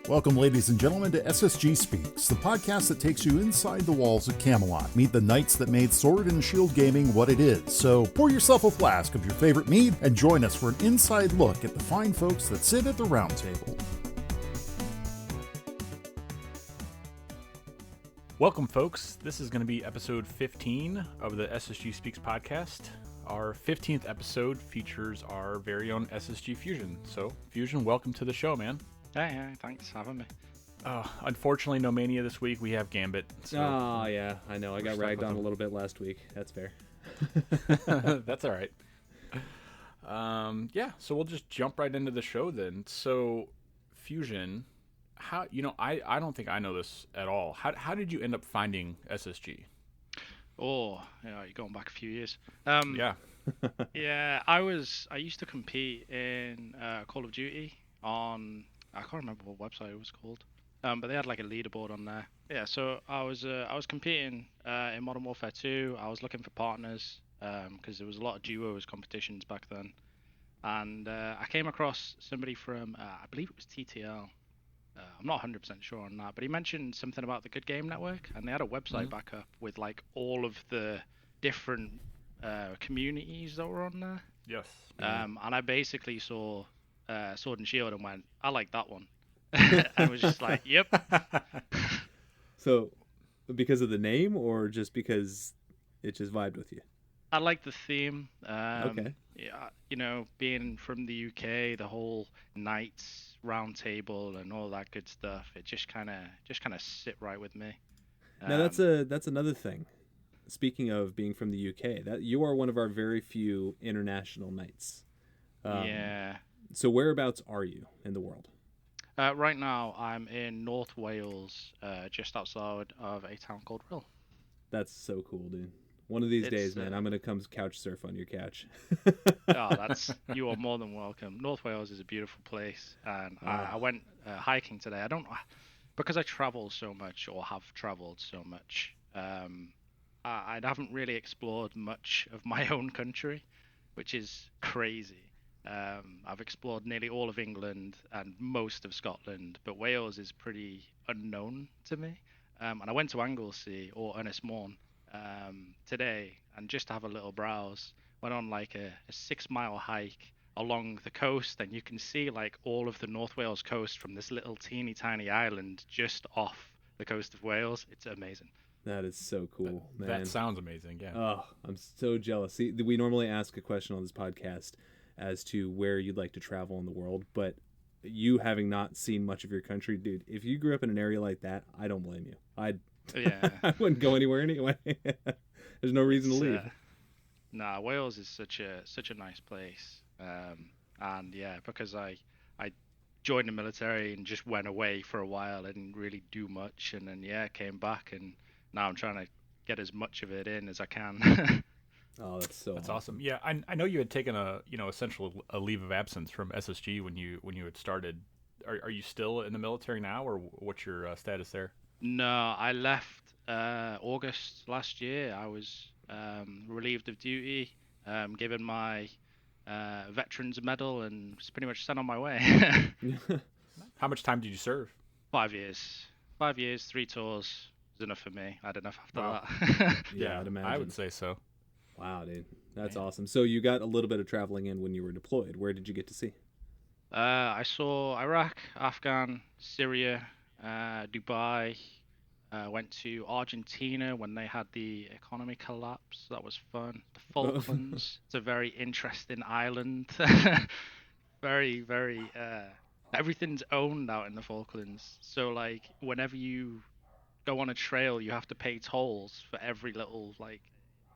Welcome, ladies and gentlemen, to SSG Speaks, the podcast that takes you inside the walls of Camelot. Meet the knights that made Sword and Shield gaming what it is. So pour yourself a flask of your favorite mead and join us for an inside look at the fine folks that sit at the round table. Welcome, folks. This is going to be episode 15 of the SSG Speaks podcast. Our 15th episode features our very own SSG Fusion. So, Fusion, welcome to the show, man. Hey, thanks for having me. Unfortunately, no Mania this week. We have Gambit. So yeah, I know. I got ragged on a little bit last week. That's fair. That's all right. So we'll just jump right into the show then. So, Fusion, how I don't think I know this at all. How did you end up finding SSG? Oh, yeah, you're going back a few years. Yeah. Yeah, I used to compete in Call of Duty on, I can't remember what website it was called, but they had like a leaderboard on there. Yeah, so I was competing in Modern Warfare 2. I was looking for partners because there was a lot of duos competitions back then, and I came across somebody from I believe it was TTL. I'm not 100% sure on that, but he mentioned something about the Good Game Network, and they had a website back up with like all of the different communities that were on there. Yes. And I basically saw Sword and Shield and went, I like that one. I was just like, yep. So, because of the name, or just because it just vibed with you? I like the theme. Okay. Yeah, being from the UK, the whole Knights round table and all that good stuff, it just kind of sit right with me. Now that's another thing. Speaking of being from the UK, that you are one of our very few international knights. Yeah. So whereabouts are you in the world? Right now, I'm in North Wales, just outside of a town called Rhyl. That's so cool, dude. One of these days, man, I'm going to come couch surf on your couch. You are more than welcome. North Wales is a beautiful place, and I went hiking today. Because I travel so much, or have traveled so much, I haven't really explored much of my own country, which is crazy. I've explored nearly all of England and most of Scotland, but Wales is pretty unknown to me. And I went to Anglesey or Ynys Môn today, and just to have a little browse, went on like a 6-mile hike along the coast, and you can see like all of the North Wales coast from this little teeny tiny island just off the coast of Wales. It's amazing. That is so cool, man. That sounds amazing, yeah. Oh, I'm so jealous. See, we normally ask a question on this podcast as to where you'd like to travel in the world, but you having not seen much of your country, dude, if you grew up in an area like that, I don't blame you. I wouldn't go anywhere anyway. There's no reason to leave. Wales is such a nice place. And yeah, because I joined the military and just went away for a while. I didn't really do much, and then came back, and now I'm trying to get as much of it in as I can. Oh, that's awesome. Yeah, I know you had taken essentially a leave of absence from SSG when you had started. Are you still in the military now, or what's your status there? No, I left August last year. I was relieved of duty, given my veterans medal, and was pretty much sent on my way. How much time did you serve? 5 years. 5 years, 3 tours was enough for me. I had enough after that. Yeah, I'd imagine. I would say so. Wow, dude. That's awesome. So you got a little bit of traveling in when you were deployed. Where did you get to see? I saw Iraq, Afghan, Syria, Dubai. Went to Argentina when they had the economy collapse. That was fun. The Falklands. It's a very interesting island. Very, very... everything's owned out in the Falklands. So, like, whenever you go on a trail, you have to pay tolls for every little, like...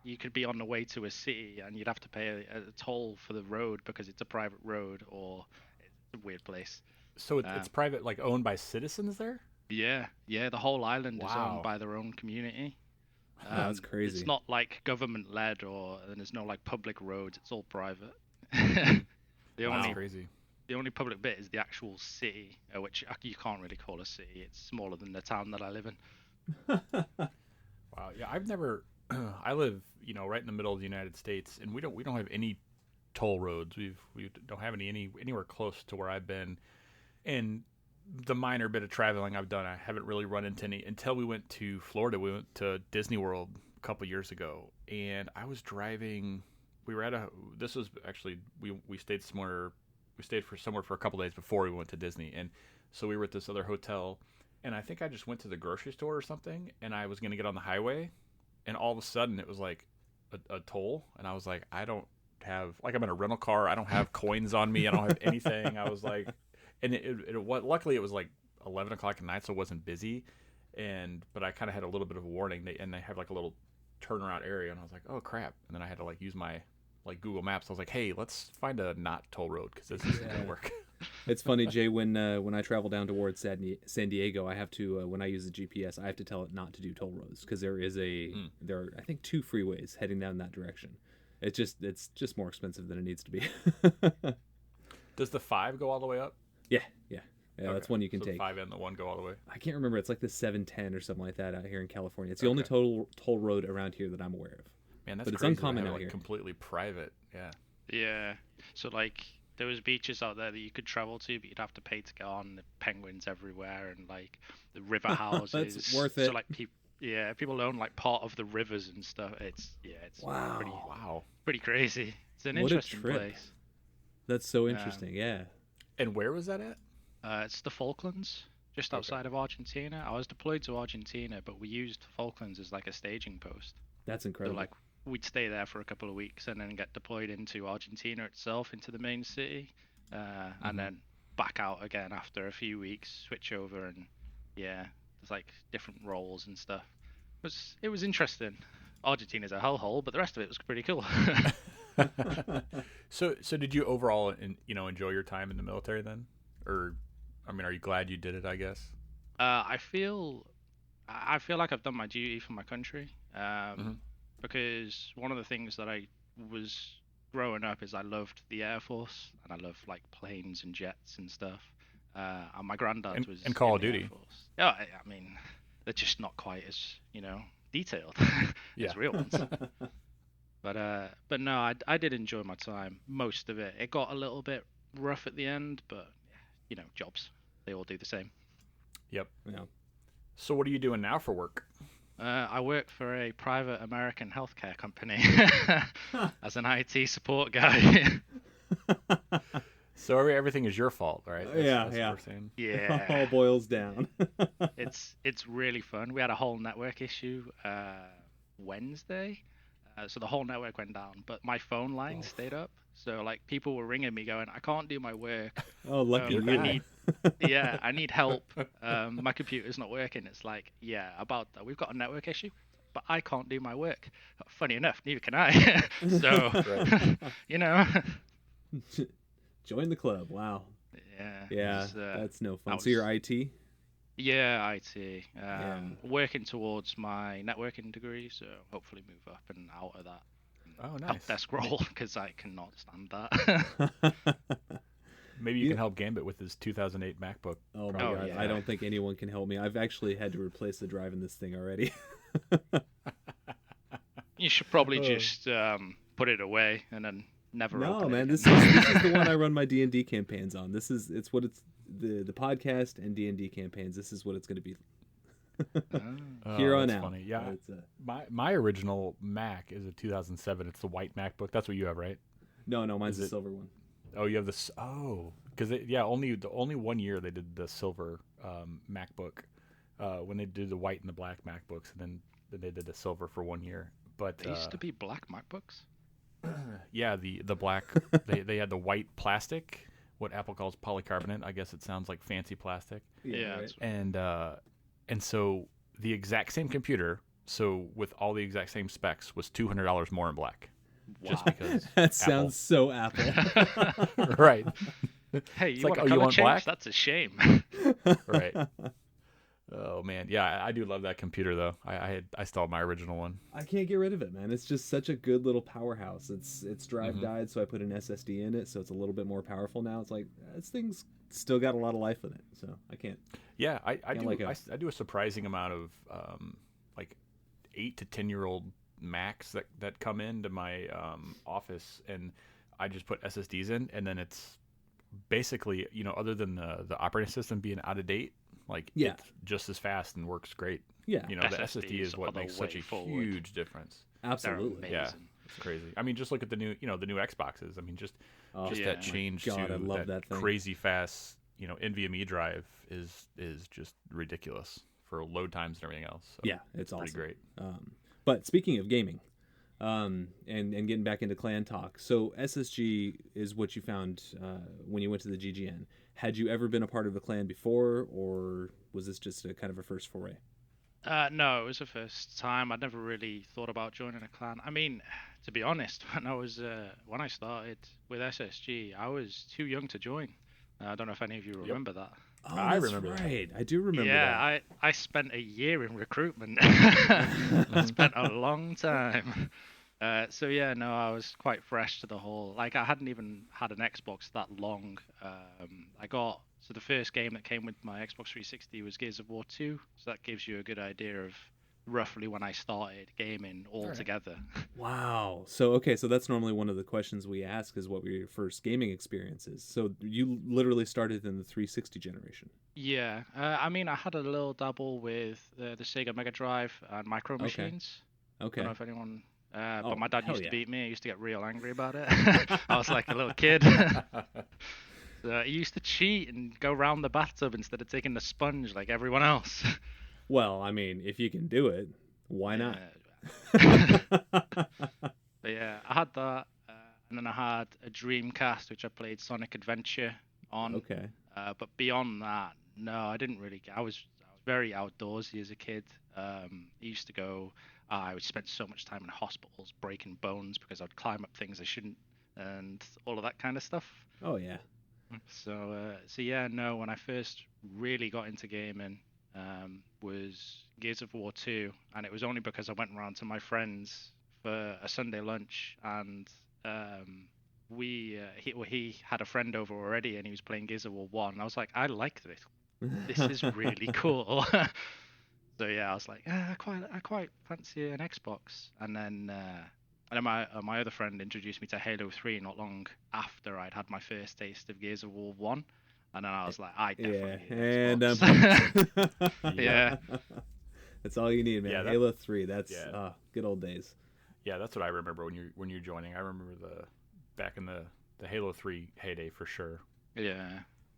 You could be on the way to a city and you'd have to pay a toll for the road because it's a private road, or it's a weird place. So it's private, like owned by citizens there? Yeah. The whole island is owned by their own community. That's crazy. It's not like government led, and there's no like public roads. It's all private. Crazy. The only public bit is the actual city, which you can't really call a city. It's smaller than the town that I live in. Wow. Yeah, I've never. I live, right in the middle of the United States, and we don't have any toll roads. We don't have anywhere close to where I've been, and the minor bit of traveling I've done, I haven't really run into any until we went to Florida. We went to Disney World a couple years ago, and I was driving. We were at this was actually, we stayed somewhere. We stayed for somewhere for a couple days before we went to Disney, and so we were at this other hotel, and I think I just went to the grocery store or something, and I was going to get on the highway, and all of a sudden it was like a toll, and I was like, I don't have, like, I'm in a rental car, I don't have coins on me, I don't have anything. I was like, and luckily it was like 11 o'clock at night, so it wasn't busy, but I kind of had a little bit of a warning, and they have like a little turnaround area, and I was like, oh crap, and then I had to like use my like Google Maps. I was like, hey, let's find a not toll road because this isn't gonna work. It's funny, Jay, when I travel down towards San Diego, I have to when I use the GPS, I have to tell it not to do toll roads because there are, I think, 2 freeways heading down that direction. It's just more expensive than it needs to be. Does the 5 go all the way up? Yeah, okay. That's one you can so take. The 5 and the 1 go all the way. I can't remember. It's like the 710 or something like that out here in California. It's the only toll road around here that I'm aware of. Man, that's but it's crazy uncommon to have, out like, here. Completely private. Yeah. Yeah. So like there was beaches out there that you could travel to, but you'd have to pay to get on. The penguins everywhere, and like the river houses. That's worth it. So like people own like part of the rivers and stuff. It's Wow. pretty crazy. It's an What a interesting trip. place. That's so interesting. Yeah. And where was that at? It's the Falklands, just outside of Argentina. I was deployed to Argentina, but we used Falklands as like a staging post. That's So incredible. like we'd stay there for a couple of weeks and then get deployed into Argentina itself, into the main city, and then back out again after a few weeks, switch over, and yeah, there's like different roles and stuff. It was interesting. Argentina's a hellhole, but the rest of it was pretty cool. So did you overall enjoy your time in the military then? Or, I mean, are you glad you did it, I guess? I feel like I've done my duty for my country. Because one of the things that I was growing up is I loved the Air Force, and I loved like planes and jets and stuff. And my granddad was and Call in of the Air Duty. Force. Yeah, I mean, they're just not quite as detailed as real ones. But no, I did enjoy my time, most of it. It got a little bit rough at the end, but jobs, they all do the same. Yep. Yeah. So what are you doing now for work? I work for a private American healthcare company as an IT support guy. So everything is your fault, right? That's what we're saying. Yeah. It all boils down. It's really fun. We had a whole network issue Wednesday. So the whole network went down, but my phone line stayed up. So like people were ringing me going, I can't do my work. Oh, lucky you. I need help. My computer's not working. It's like, yeah, about that. We've got a network issue, but I can't do my work. Funny enough, neither can I. So, Join the club. Wow. Yeah, that's no fun. So you're IT? Yeah, IT. Working towards my networking degree, so hopefully move up and out of that. Oh, nice. Help desk role, because I cannot stand that. Maybe you can help Gambit with his 2008 MacBook. Oh my god, yeah. I don't think anyone can help me. I've actually had to replace the drive in this thing already. You should probably just put it away and then never open it. Man, this is the one I run my D&D campaigns on. The podcast and D&D campaigns. This is what it's going to be. Here on out. Funny. Yeah. My original Mac is a 2007. It's the white MacBook. That's what you have, right? No, mine's the silver one. Oh, you have this. Oh, because only 1 year they did the silver MacBook when they did the white and the black MacBooks, and then they did the silver for 1 year. But they used to be black MacBooks. Yeah, the black. they had the white plastic, what Apple calls polycarbonate. I guess it sounds like fancy plastic. Yeah. Right. And so the exact same computer, so with all the exact same specs, was $200 more in black. Wow. Just because that sounds so Apple. Right. Hey, it's you like, want a color you want change? black? That's a shame. Right. Oh man, yeah, I do love that computer though. I still have my original one. I can't get rid of it, man. It's just such a good little powerhouse. Its drive died, so I put an SSD in it, so it's a little bit more powerful now. It's like this thing's still got a lot of life in it, so I can't. Yeah, I do a surprising amount of like 8 to 10-year-old Macs that come into my office, and I just put SSDs in, and then it's basically, other than the operating system being out of date, like it's just as fast and works great. Yeah. The SSD is what makes such a huge difference. Absolutely. Yeah. It's crazy. I mean, just look at the new Xboxes. I mean, just that change God, to I love that thing. crazy fast, NVMe drive is just ridiculous for load times and everything else. So it's awesome. Pretty great. But speaking of gaming, and getting back into clan talk, so SSG is what you found when you went to the GGN. Had you ever been a part of a clan before, or was this just a kind of a first foray? No, it was the first time. I'd never really thought about joining a clan. I mean, to be honest, when I started with SSG, I was too young to join. I don't know if any of you remember that. Oh, I remember right. That. I do remember that. Yeah, I spent a year in recruitment. I spent a long time. I was quite fresh to the whole. Like, I hadn't even had an Xbox that long. So the first game that came with my Xbox 360 was Gears of War 2. So that gives you a good idea of roughly when I started gaming altogether. Wow. So that's normally one of the questions we ask is what were your first gaming experiences. So you literally started in the 360 generation. Yeah. I had a little dabble with the Sega Mega Drive and Micro Machines. Okay. I don't know if anyone... but my dad used to beat me. I used to get real angry about it. I was like a little kid. He used to cheat and go round the bathtub instead of taking the sponge like everyone else. Well, I mean, if you can do it, why not? But yeah, I had that, and then I had a Dreamcast, which I played Sonic Adventure on. Okay. But beyond that, no, I didn't really. I was very outdoorsy as a kid. I used to go. I would spend so much time in hospitals breaking bones because I'd climb up things I shouldn't, and all of that kind of stuff. Oh yeah. So when I first really got into gaming, was Gears of War 2, and it was only because I went around to my friends for a Sunday lunch, and he had a friend over already, and he was playing Gears of War 1, and I was like, I like this. This is really cool. So I was like, I quite fancy an Xbox, and then my other friend introduced me to Halo 3 not long after I'd had my first taste of Gears of War 1. And then I was like, I definitely need an Xbox. Yeah. That's all you need, man. Yeah, Halo 3, that's good old days. Yeah, that's what I remember when you're joining. I remember back in the Halo 3 heyday for sure. Yeah.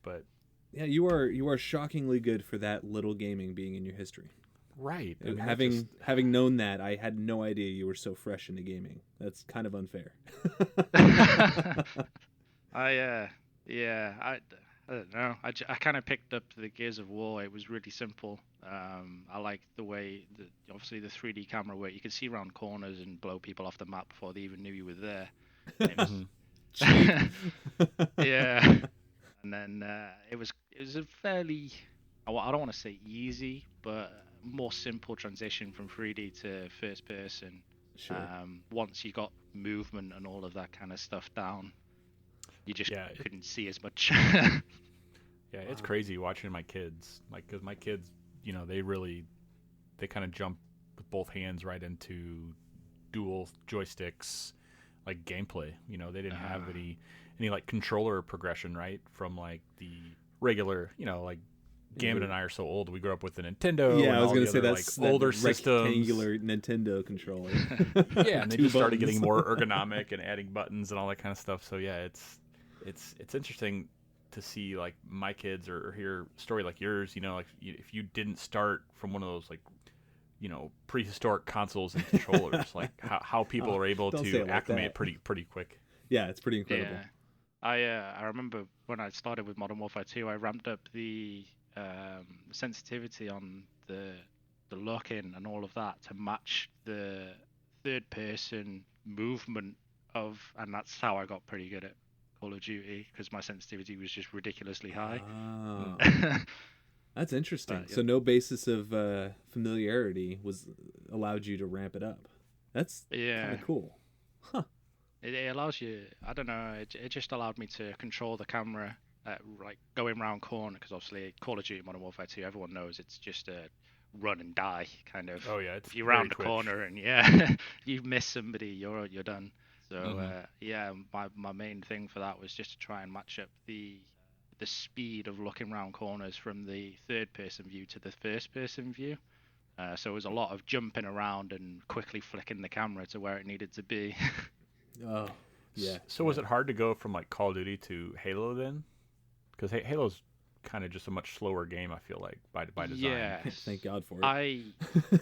But yeah, you are shockingly good for that little gaming being in your history. Right. I mean, having known that, I had no idea you were so fresh into gaming. That's kind of unfair. I don't know. I kind of picked up the Gears of War. It was really simple. I liked the way, obviously, the 3D camera worked. You could see around corners and blow people off the map before they even knew you were there. Yeah. And then it was a fairly, I don't want to say easy, but more simple transition from 3D to first person. Sure. Once you got movement and all of that kind of stuff down, you just couldn't see as much. Yeah, it's crazy watching my kids, like, because my kids, you know, they kind of jump with both hands right into dual joysticks, like gameplay. You know, they didn't have any like controller progression, right, from like the regular, you know, like Gambit and I are so old. We grew up with the Nintendo. Yeah, I was going to say other, that's like, older rectangular Nintendo controller. Yeah, and they just started getting more ergonomic and adding buttons and all that kind of stuff. So yeah, it's interesting to see like my kids or hear a story like yours. You know, like if you didn't start from one of those like, you know, prehistoric consoles and controllers, like how people are able to acclimate pretty quick. Yeah, it's pretty incredible. Yeah. I remember when I started with Modern Warfare 2, I ramped up the sensitivity on the lock-in and all of that to match the third-person movement and that's how I got pretty good at Call of Duty, because my sensitivity was just ridiculously high. Oh. That's interesting. So no basis of familiarity allowed you to ramp it up. That's kind of cool. Huh. It allows you, I don't know, it just allowed me to control the camera, like going round corner, because obviously Call of Duty Modern Warfare 2, everyone knows it's just a run and die kind of. Oh yeah, it's if you round the corner and you miss somebody, you're done. So yeah, my main thing for that was just to try and match up the speed of looking around corners from the third person view to the first person view. So it was a lot of jumping around and quickly flicking the camera to where it needed to be. Oh, yeah. So was it hard to go from like Call of Duty to Halo then? Because Halo's kind of just a much slower game, I feel like, by design. Yes. Thank God for it. I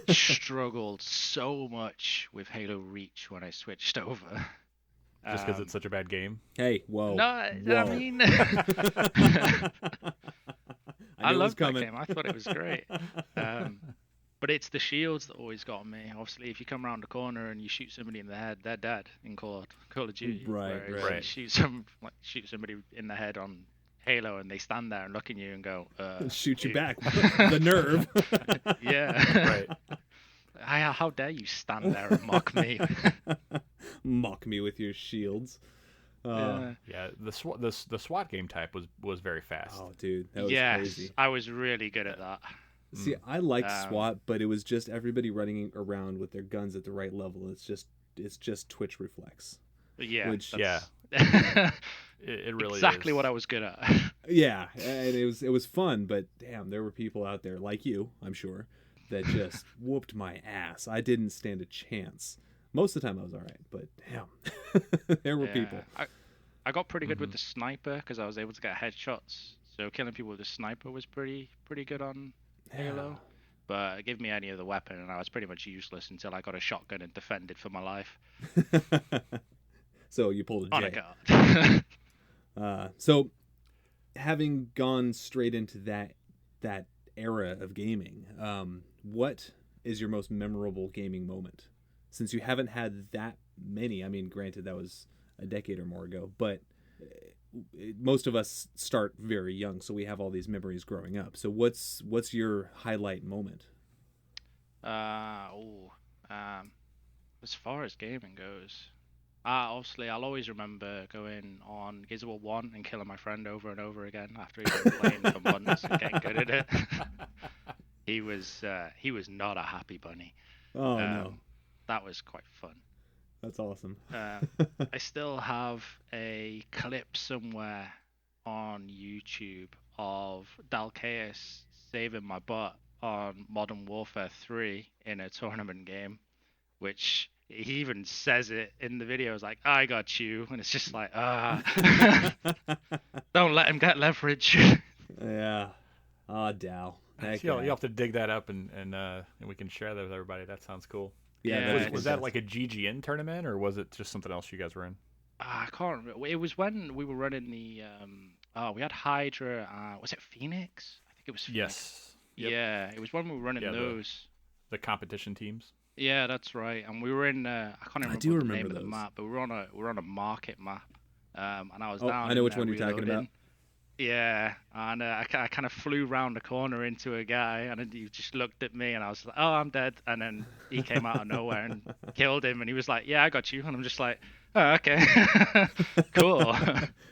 struggled so much with Halo Reach when I switched over. Just because it's such a bad game? Hey, whoa. No, whoa. I mean, I loved that game. I thought it was great. But it's the shields that always got me. Obviously, if you come around the corner and you shoot somebody in the head, they're dead in Call of Duty. Right. You shoot somebody in the head on Halo, and they stand there and look at you and go, shoot you back. The nerve. Yeah. Right. How dare you stand there and mock me? Mock me with your shields. Yeah. Yeah, the SWAT game type was very fast. Oh, dude, that was crazy. I was really good at that. See, I liked SWAT, but it was just everybody running around with their guns at the right level. It's just twitch reflex. Yeah. It really exactly is. what I was good at. Yeah, and it was fun, but damn, there were people out there like you, I'm sure, that just whooped my ass. I didn't stand a chance. Most of the time I was all right, but damn, there were people. I got pretty good with the sniper because I was able to get headshots. So killing people with a sniper was pretty good on Halo. But give me any other weapon and I was pretty much useless until I got a shotgun and defended for my life. So you pulled a J. On a guard. So having gone straight into that era of gaming, what is your most memorable gaming moment? Since you haven't had that many, I mean, granted that was a decade or more ago, but most of us start very young, so we have all these memories growing up. So what's your highlight moment? As far as gaming goes, obviously I'll always remember going on Gears of War 1 and killing my friend over and over again after he'd been playing for months and getting good at it. He was not a happy bunny. Oh no. That was quite fun. That's awesome. I still have a clip somewhere on YouTube of Dalkeus saving my butt on Modern Warfare 3 in a tournament game, which he even says it in the video. It's like, I got you. And it's just like, don't let him get leverage. Yeah. Dal. You'll have to dig that up and we can share that with everybody. That sounds cool. Yeah. Was that like a GGN tournament or was it just something else you guys were in? I can't remember. It was when we were running the we had Hydra. Was it Phoenix? I think it was Phoenix. Yes. Yep. Yeah, it was when we were running those. The competition teams. Yeah, that's right. And we were in. I can't remember the name of the map, but we were on a market map. And I was down. I know which one you're talking about. Yeah, and I kind of flew round the corner into a guy, and then he just looked at me, and I was like, "Oh, I'm dead." And then he came out of nowhere and killed him, and he was like, "Yeah, I got you." And I'm just like, "Oh, okay, cool."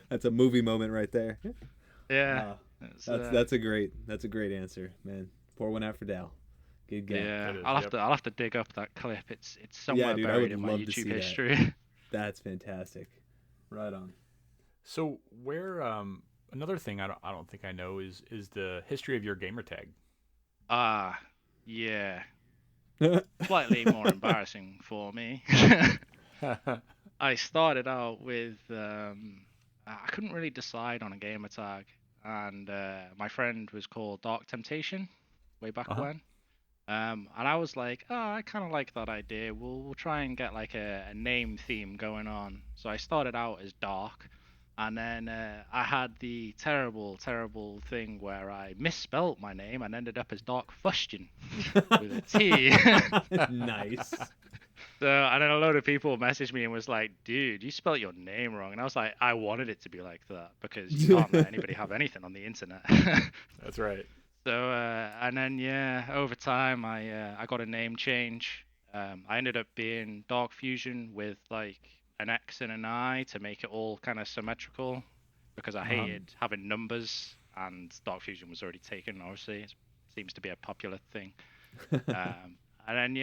That's a movie moment right there. Yeah, that's a great answer, man. Pour one out for Dal. Good guy. Yeah, I'll have to dig up that clip. It's somewhere buried in my YouTube history. That's fantastic. Right on. So where another thing I don't think I know is the history of your gamer tag. Yeah. Slightly more embarrassing for me. I started out with I couldn't really decide on a gamer tag, and my friend was called Dark Temptation way back when. And I was like, I kind of like that idea. We'll try and get like a name theme going on. So I started out as Dark. And then I had the terrible thing where I misspelt my name and ended up as Dark Fustian with a T. Nice. So, and then a load of people messaged me and was like, dude, you spelled your name wrong. And I was like, I wanted it to be like that because you can't let anybody have anything on the internet. That's right. So, and then, over time, I got a name change. I ended up being Dark Fusion with like an X and an I to make it all kind of symmetrical because I hated having numbers, and Dark Fusion was already taken, obviously. It seems to be a popular thing. And then,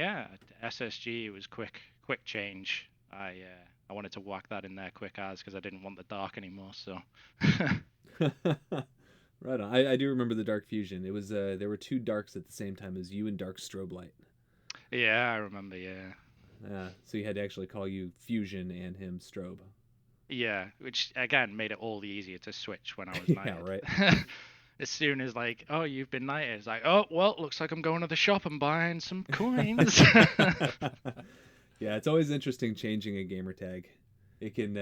SSG was quick change. I I wanted to whack that in there quick as because I didn't want the dark anymore. So. Right on. I do remember the Dark Fusion. It was there were two darks at the same time as you and Dark Strobe Light. Yeah, I remember. Yeah. So you had to actually call you Fusion and him Strobe. Yeah, which again made it all the easier to switch when I was Yeah, knighted. right. As soon as like, oh, you've been knighted, it's like, oh, well, looks like I'm going to the shop and buying some coins. Yeah, it's always interesting changing a gamer tag. It can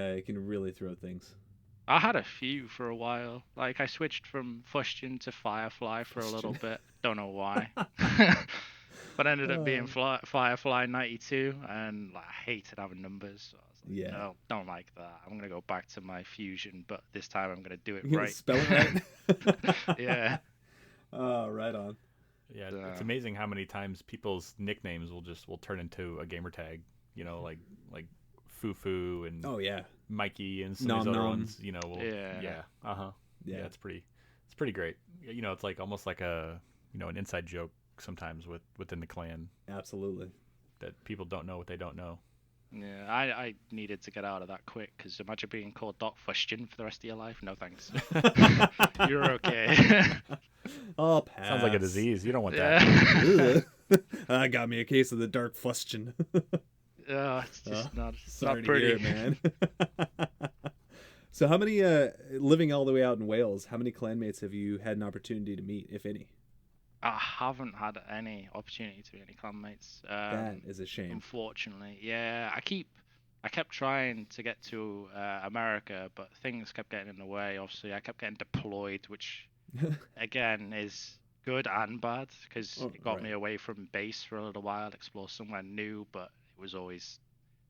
really throw things. I had a few for a while. Like I switched from Fustian to Firefly for a little bit. Don't know why. But ended up being Firefly 92, and like, I hated having numbers. So I was like, Yeah. no, don't like that. I'm gonna go back to my Fusion, but this time I'm gonna do it You right. spell it right. Yeah. Oh, right on. Yeah, it's amazing how many times people's nicknames will turn into a gamer tag. You know, like Fufu and Oh yeah. Mikey and some of these other ones. You know, Yeah, it's pretty great. You know, it's like almost like an inside joke sometimes within the clan Absolutely. that people don't know what they don't know. Yeah, I needed to get out of that quick because imagine being called Doc Fustian for the rest of your life. No thanks. You're okay. I'll pass. Sounds like a disease. You don't want Yeah. I got me a case of the Dark Fustian. It's just not Sorry pretty. to hear it, man. So how many, living all the way out in Wales, how many clanmates have you had an opportunity to meet, if any? I haven't had any opportunity to meet any clanmates. That is a shame. Unfortunately, yeah. I kept trying to get to America, but things kept getting in the way. Obviously, I kept getting deployed, which again is good and bad because it got me away from base for a little while, explore somewhere new, but it was always,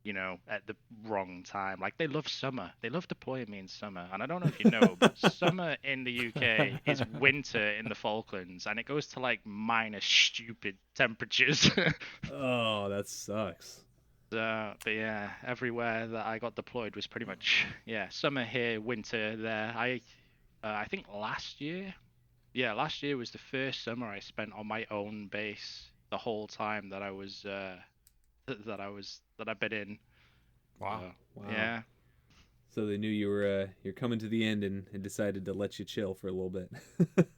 at the wrong time. Like they love summer. They love deploying me in summer. And I don't know if you know, but summer in the UK is winter in the Falklands, and it goes to like minus stupid temperatures. Oh, that sucks. But yeah, everywhere that I got deployed was pretty much summer here, winter there. I think last year was the first summer I spent on my own base the whole time that I was that I've been in. Wow. Yeah. So they knew you're coming to the end and decided to let you chill for a little bit.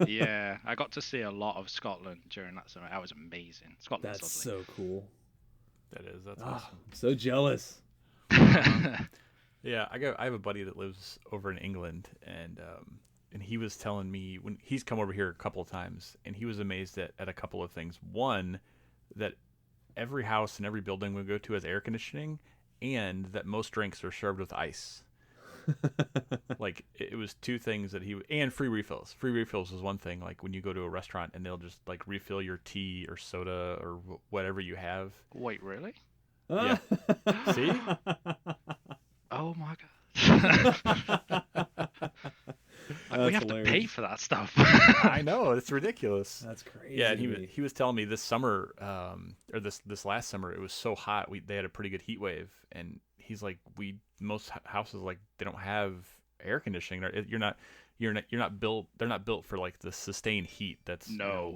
Yeah, I got to see a lot of Scotland during that summer. That was amazing. Scotland's That's lovely. so cool. That's awesome. I'm so jealous. Yeah, I have a buddy that lives over in England, and he was telling me when he's come over here a couple of times, and he was amazed at a couple of things. One, that every house and every building we go to has air conditioning, and that most drinks are served with ice. Like it was two things that and free refills. Free refills was one thing. Like when you go to a restaurant and they'll just like refill your tea or soda or whatever you have. Wait, really? Yeah. See? Oh my god. We have hilarious. to pay for that stuff. I know, it's ridiculous. That's crazy. Yeah, and he was telling me this summer, or this last summer, it was so hot. They had a pretty good heat wave, and he's like, most houses like they don't have air conditioning. You're not built. They're not built for like the sustained heat that's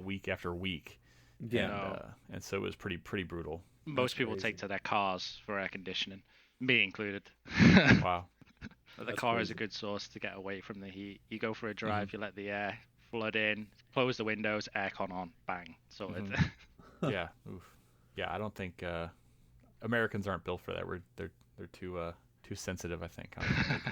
week after week. Yeah, and so it was pretty brutal. Most people take to their cars for air conditioning, me included. Wow. The car is a good source to get away from the heat. You go for a drive, you let the air flood in, close the windows, aircon on, bang, sorted. Yeah, oof. Yeah. I don't think Americans aren't built for that. They're too sensitive, I think.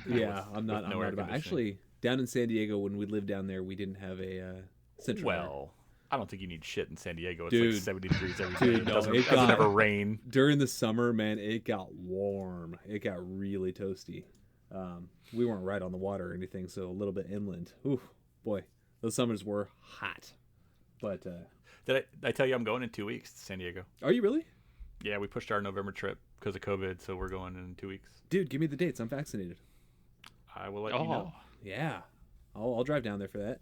Yeah, I'm not about. Actually, down in San Diego, when we lived down there, we didn't have a central air. Well, I don't think you need shit in San Diego. It's Dude. like 70 degrees every day. Dude, It doesn't it got- ever rain. During the summer, man, it got warm. It got really toasty. We weren't right on the water or anything, so a little bit inland. Ooh, boy, those summers were hot. But Did I tell you I'm going in 2 weeks to San Diego? are you really? Yeah, we pushed our November trip because of COVID, so we're going in 2 weeks. Dude, give me the dates. I'm vaccinated. I will let you know. Yeah, I'll drive down there for that.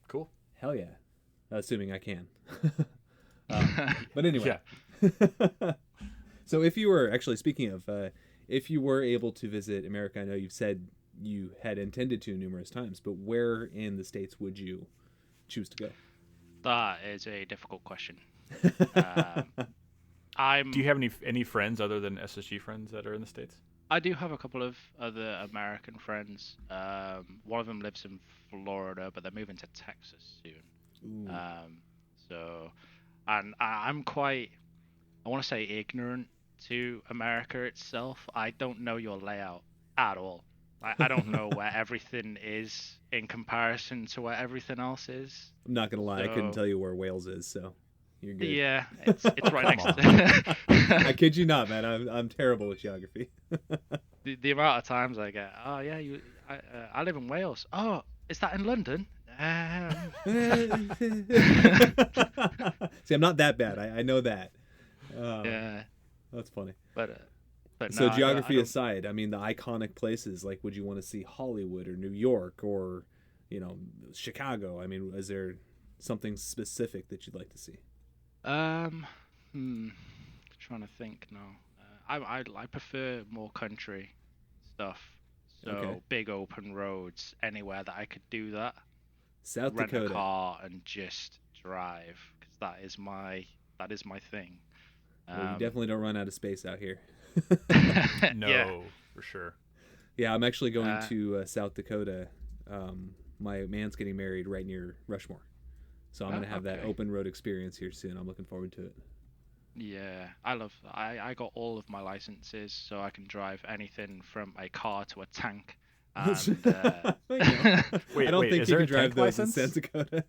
Cool. Hell yeah, assuming I can. But anyway. Yeah. So if you were actually speaking of, if you were able to visit America, I know you've said you had intended to numerous times, but where in the States would you choose to go? That is a difficult question. Do you have any friends other than SSG friends that are in the States? I do have a couple of other American friends. One of them lives in Florida, but they're moving to Texas soon. Ooh. So, and I'm quite, I want to say, ignorant to America itself. I don't know your layout at all. I don't know where everything is in comparison to where everything else is. I'm not gonna lie, I couldn't So- tell you where Wales is, so you're good. Yeah, it's right next Come to. I kid you not, man. I'm terrible with geography. The amount of times I get, oh yeah, I live in Wales. Oh, is that in London? See, I'm not that bad. I know that. Yeah, That's funny. but So no, geography I don't- aside, I mean the iconic places, like would you want to see Hollywood or New York or, Chicago? I mean, is there something specific that you'd like to see? Trying to think now. I prefer more country stuff. So Okay. big open roads, anywhere that I could do that. South Rent Dakota. a car and just drive, because that is my thing. Well, you definitely don't run out of space out here. No, Yeah. for sure. Yeah, I'm actually going to South Dakota. My man's getting married right near Rushmore. So I'm going to have that okay. open road experience here soon. I'm looking forward to it. Yeah, I got all of my licenses, so I can drive anything from a car to a tank. And, Wait, I don't think is you there can a drive tank those in license? South Dakota.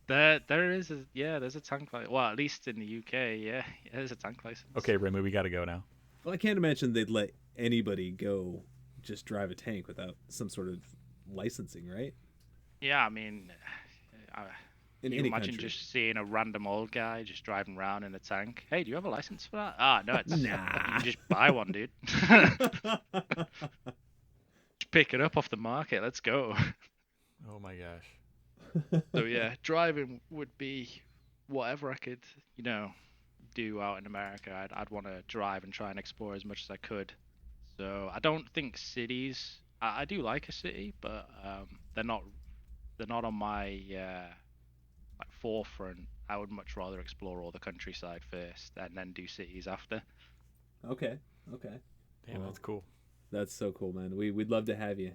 there's a tank license. Well, at least in the UK, yeah, there's a tank license. Okay, Remy, we got to go now. Well, I can't imagine they'd let anybody go just drive a tank without some sort of licensing, right? Yeah, I mean, In can you any imagine country. just seeing a random old guy just driving around in a tank? Hey, do you have a license for that? Ah, no, it's Nah. you can just buy one, dude. Just pick it up off the market. Let's go. Oh my gosh. So yeah, driving would be whatever I could, do out in America. I'd want to drive and try and explore as much as I could. So I don't think cities. I do like a city, but they're not on my forefront. I would much rather explore all the countryside first and then do cities after. Okay. Damn, Well, that's cool. That's so cool, man. We'd love to have you.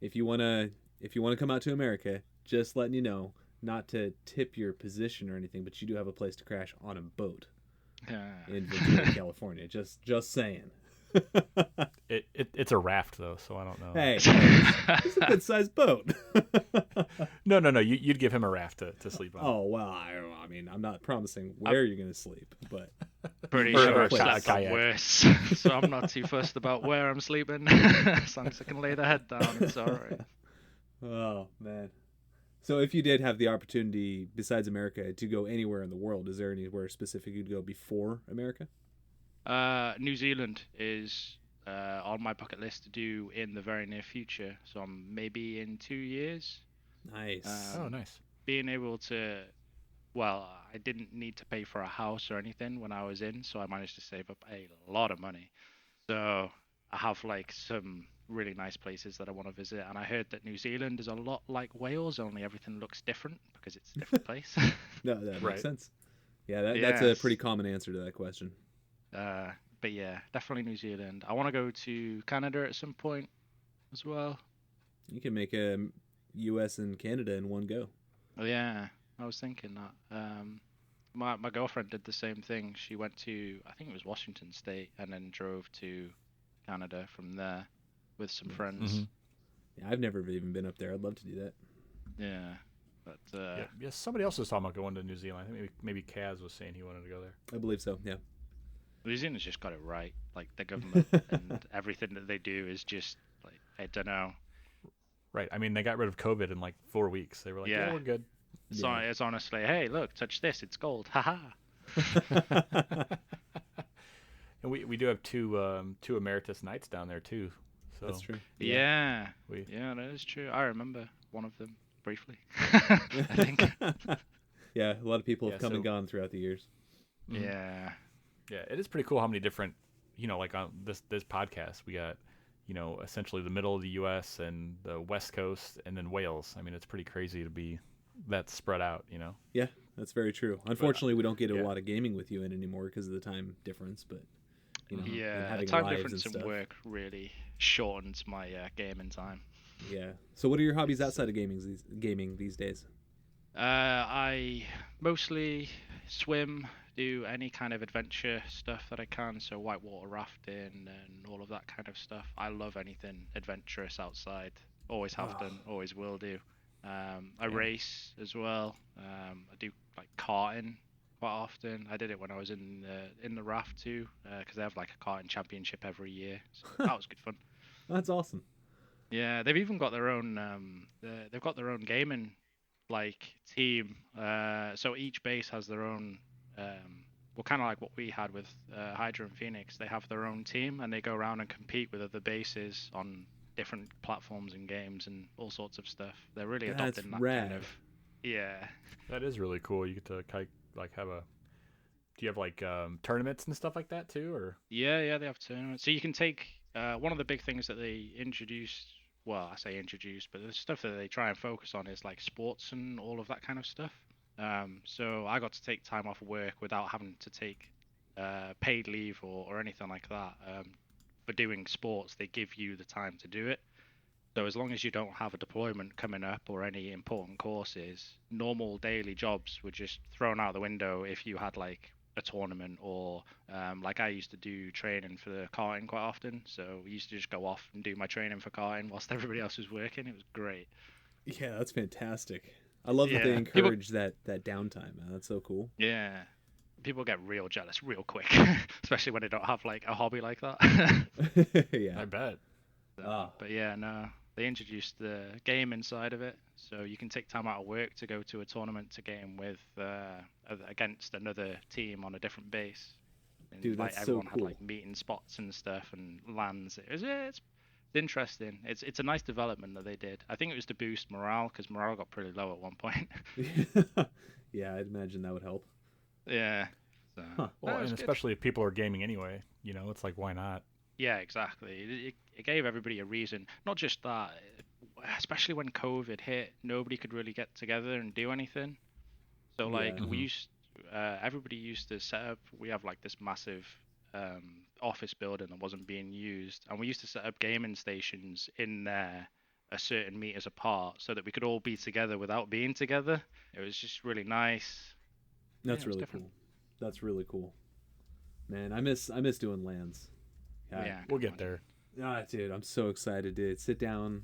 If you wanna come out to America, just letting you know, not to tip your position or anything, but you do have a place to crash on a boat in Ventura, California. Just saying. It's a raft though, so I don't know. Hey, it's a good sized boat. No. You'd give him a raft to sleep on. Oh well, I mean, I'm not promising where you're gonna sleep, but Pretty Or sure a I've slept on kayak. worse, so I'm not too fussed about where I'm sleeping. As long as I can lay the head down, it's alright. oh man. So if you did have the opportunity, besides America, to go anywhere in the world, is there anywhere specific you'd go before America? New Zealand is on my bucket list to do in the very near future. So I'm maybe in 2 years. Nice. Oh, nice. Being able to, well, I didn't need to pay for a house or anything when I was in, so I managed to save up a lot of money. So I have like some really nice places that I want to visit, and I heard that New Zealand is a lot like Wales, only everything looks different because it's a different place. No, that makes Right. sense. Yeah, that's a Yes. pretty common answer to that question. But yeah, definitely New Zealand. I want to go to Canada at some point as well. You can make a U.S. and Canada in one go. Oh yeah, I was thinking that. My girlfriend did the same thing. She went to, I think it was Washington State, and then drove to Canada from there with some friends. Mhm. Yeah, I've never even been up there. I'd love to do that. Yeah, but Yeah, somebody else was talking about going to New Zealand. I think maybe Kaz was saying he wanted to go there. I believe so. Yeah. New Zealand's just got it right. Like the government and everything that they do is just like, I don't know. Right. I mean, they got rid of COVID in like 4 weeks. They were like, yeah, Yeah. we're good. So Yeah. it's honestly, hey, look, touch this, it's gold, haha. And we do have two emeritus knights down there too. So That's true. Yeah, We, yeah, that is true. I remember one of them briefly. I think. Yeah, a lot of people have Yeah, come and so- gone throughout the years. Yeah. yeah, it is pretty cool how many different, like on this podcast, we got, essentially the middle of the U.S. and the West Coast and then Wales. I mean, it's pretty crazy to be that spread out, Yeah, that's very true. Unfortunately, we don't get a yeah. lot of gaming with you in anymore because of the time difference, but you know, and Yeah, having time lives difference and in stuff. work really shortens my gaming time. Yeah. So what are your hobbies outside of gaming these days? I mostly swim, do any kind of adventure stuff that I can, so whitewater rafting and all of that kind of stuff. I love anything adventurous outside. Always have done, always will do. I race as well. I do like karting quite often. I did it when I was in the raft too, because they have like a karting championship every year. So that was good fun. That's awesome. Yeah, they've even got their own. They've got their own gaming like team. So each base has their own. Well, kind of like what we had with Hydra and Phoenix. They have their own team and they go around and compete with other bases on different platforms and games and all sorts of stuff. They're really That's adopting that rad. kind of. Yeah. That is really cool. You get to like have a. Do you have like tournaments and stuff like that too, or? Yeah, they have tournaments. So you can take one of the big things that they introduced. Well, I say introduced, but the stuff that they try and focus on is like sports and all of that kind of stuff. So I got to take time off work without having to take paid leave or anything like that. For doing sports, they give you the time to do it. So as long as you don't have a deployment coming up or any important courses, normal daily jobs were just thrown out the window if you had like a tournament or like I used to do training for the karting quite often. So we used to just go off and do my training for karting whilst everybody else was working. It was great. Yeah, that's fantastic. I love that they Yeah. encourage that downtime, man. That's so cool. Yeah. People get real jealous real quick, especially when they don't have like a hobby like that. Yeah. I bet. But yeah, no, they introduced the gaming side of it, so you can take time out of work to go to a tournament to game with against another team on a different base. And, Dude, like, that's so everyone had cool. like meeting spots and stuff and lands. It's interesting. It's a nice development that they did. I think it was to boost morale because morale got pretty low at one point. Yeah, I'd imagine that would help. Yeah. So, Huh. Well, no, it was and good. especially if people are gaming anyway, it's like why not? Yeah, exactly. It gave everybody a reason. Not just that, especially when COVID hit, nobody could really get together and do anything. So like Yeah. we used, everybody used to set up. We have like this massive office building that wasn't being used, and we used to set up gaming stations in there a certain meters apart so that we could all be together without being together. It was just really nice. That's it was really different. cool. That's really cool. Man, I miss doing LANs. God. Yeah, We'll come get on. there. Dude, I'm so excited to sit down,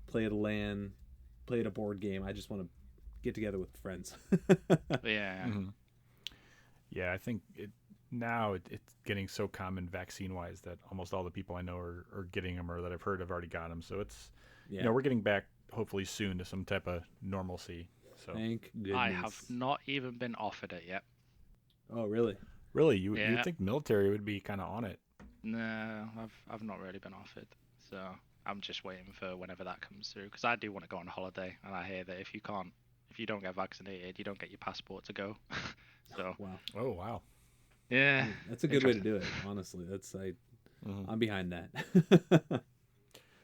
play at a LAN, play at a board game. I just want to get together with friends. Yeah. Mhm. Yeah, I think it's getting so common vaccine-wise that almost all the people I know are getting them or that I've heard have already got them. So it's, Yeah. we're getting back hopefully soon to some type of normalcy. So Thank goodness. I have not even been offered it yet. Oh, really? really, you'd Yeah. think military would be kind of on it. No, I've not really been offered. So I'm just waiting for whenever that comes through because I do want to go on holiday, and I hear that if you don't get vaccinated, you don't get your passport to go. So Wow. Oh, wow. yeah, That's a good way to Interesting. do it, honestly. Mhm. I'm behind that.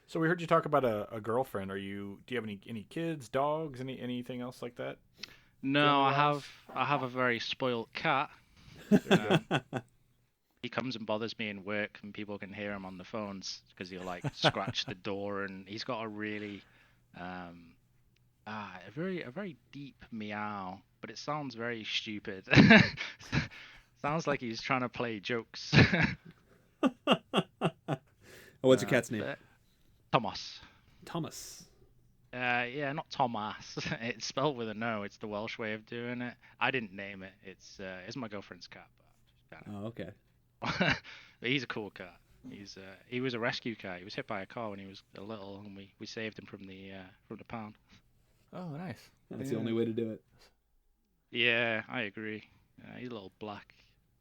So we heard you talk about a girlfriend. Do you have any kids, dogs, anything else like that? No, I Family-wise? have a very spoiled cat. He comes and bothers me in work, and people can hear him on the phones because he'll like scratch the door, and he's got a really, a very deep meow, but it sounds very stupid. Sounds like he's trying to play jokes. What's your cat's name? But- Thomas. Thomas. Yeah, not Thomas. It's spelled with a no. It's the Welsh way of doing it. I didn't name it. It's my girlfriend's cat, but Oh, okay. but he's a cool cat. He was a rescue cat. He was hit by a car when he was little, and we saved him from the pound. Oh, nice. That's the only way to do it. Yeah, I agree. He's a little black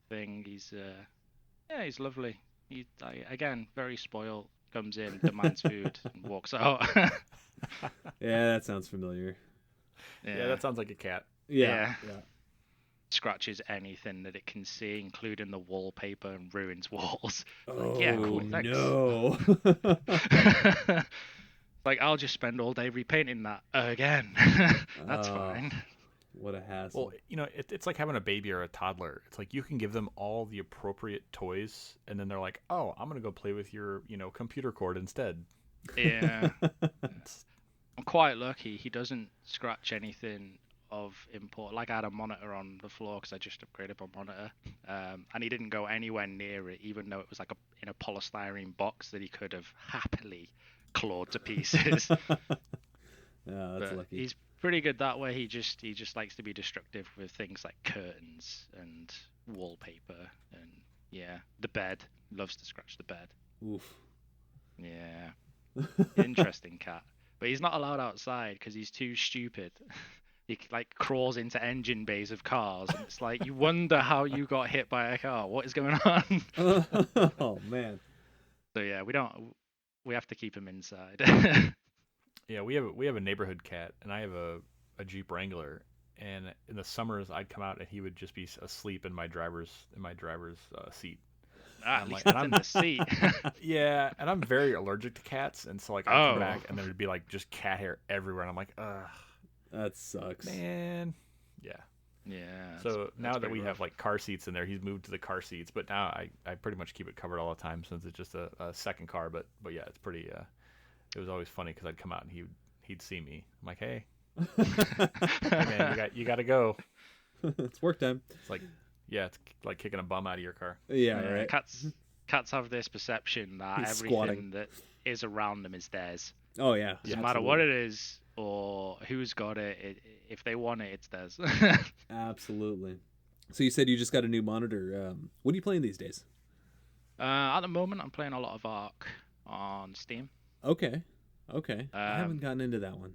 thing. He's lovely. Again, very spoiled. Comes in, demands food, and walks out. Yeah, that sounds familiar. Yeah, that sounds like a cat. Yeah. Scratches anything that it can see, including the wallpaper, and ruins walls. Oh, yeah, cool, thanks. no. Like, I'll just spend all day repainting that again. That's Oh. fine. What a hassle. Well, it's like having a baby or a toddler. It's like you can give them all the appropriate toys, and then they're like, "Oh, I'm gonna go play with your, computer cord instead." Yeah. I'm quite lucky. He doesn't scratch anything of import. Like I had a monitor on the floor because I just upgraded my monitor, and he didn't go anywhere near it, even though it was like in a polystyrene box that he could have happily clawed to pieces. Yeah, that's lucky. He's pretty good that way. He just likes to be destructive with things like curtains and wallpaper and the bed. Loves to scratch the bed. Oof. Yeah. Interesting cat. But he's not allowed outside because he's too stupid. He like crawls into engine bays of cars, and it's like you wonder how you got hit by a car. What is going on? Oh man. So yeah, we have to keep him inside. Yeah, we have a neighborhood cat, and I have a Jeep Wrangler, and in the summers I'd come out and he would just be asleep in my driver's seat. At least that's in the seat. Yeah, and I'm very allergic to cats, and so like I come back and there'd be like just cat hair everywhere, and I'm like, ugh, that sucks, man. Yeah. Yeah. So now that we rough. have like car seats in there, he's moved to the car seats, but now I pretty much keep it covered all the time since it's just a second car. But yeah, it's pretty. It was always funny because I'd come out and he'd see me. I'm like, hey, man, you got to go. It's work time. It's like, yeah, it's like kicking a bum out of your car. Yeah, right. Cats have this perception that He's everything squatting. that is around them is theirs. Oh yeah. Doesn't matter what it is or who's got it. If they want it, it's theirs. Absolutely. So you said you just got a new monitor. What are you playing these days? At the moment, I'm playing a lot of Ark on Steam. Okay. I haven't gotten into that one.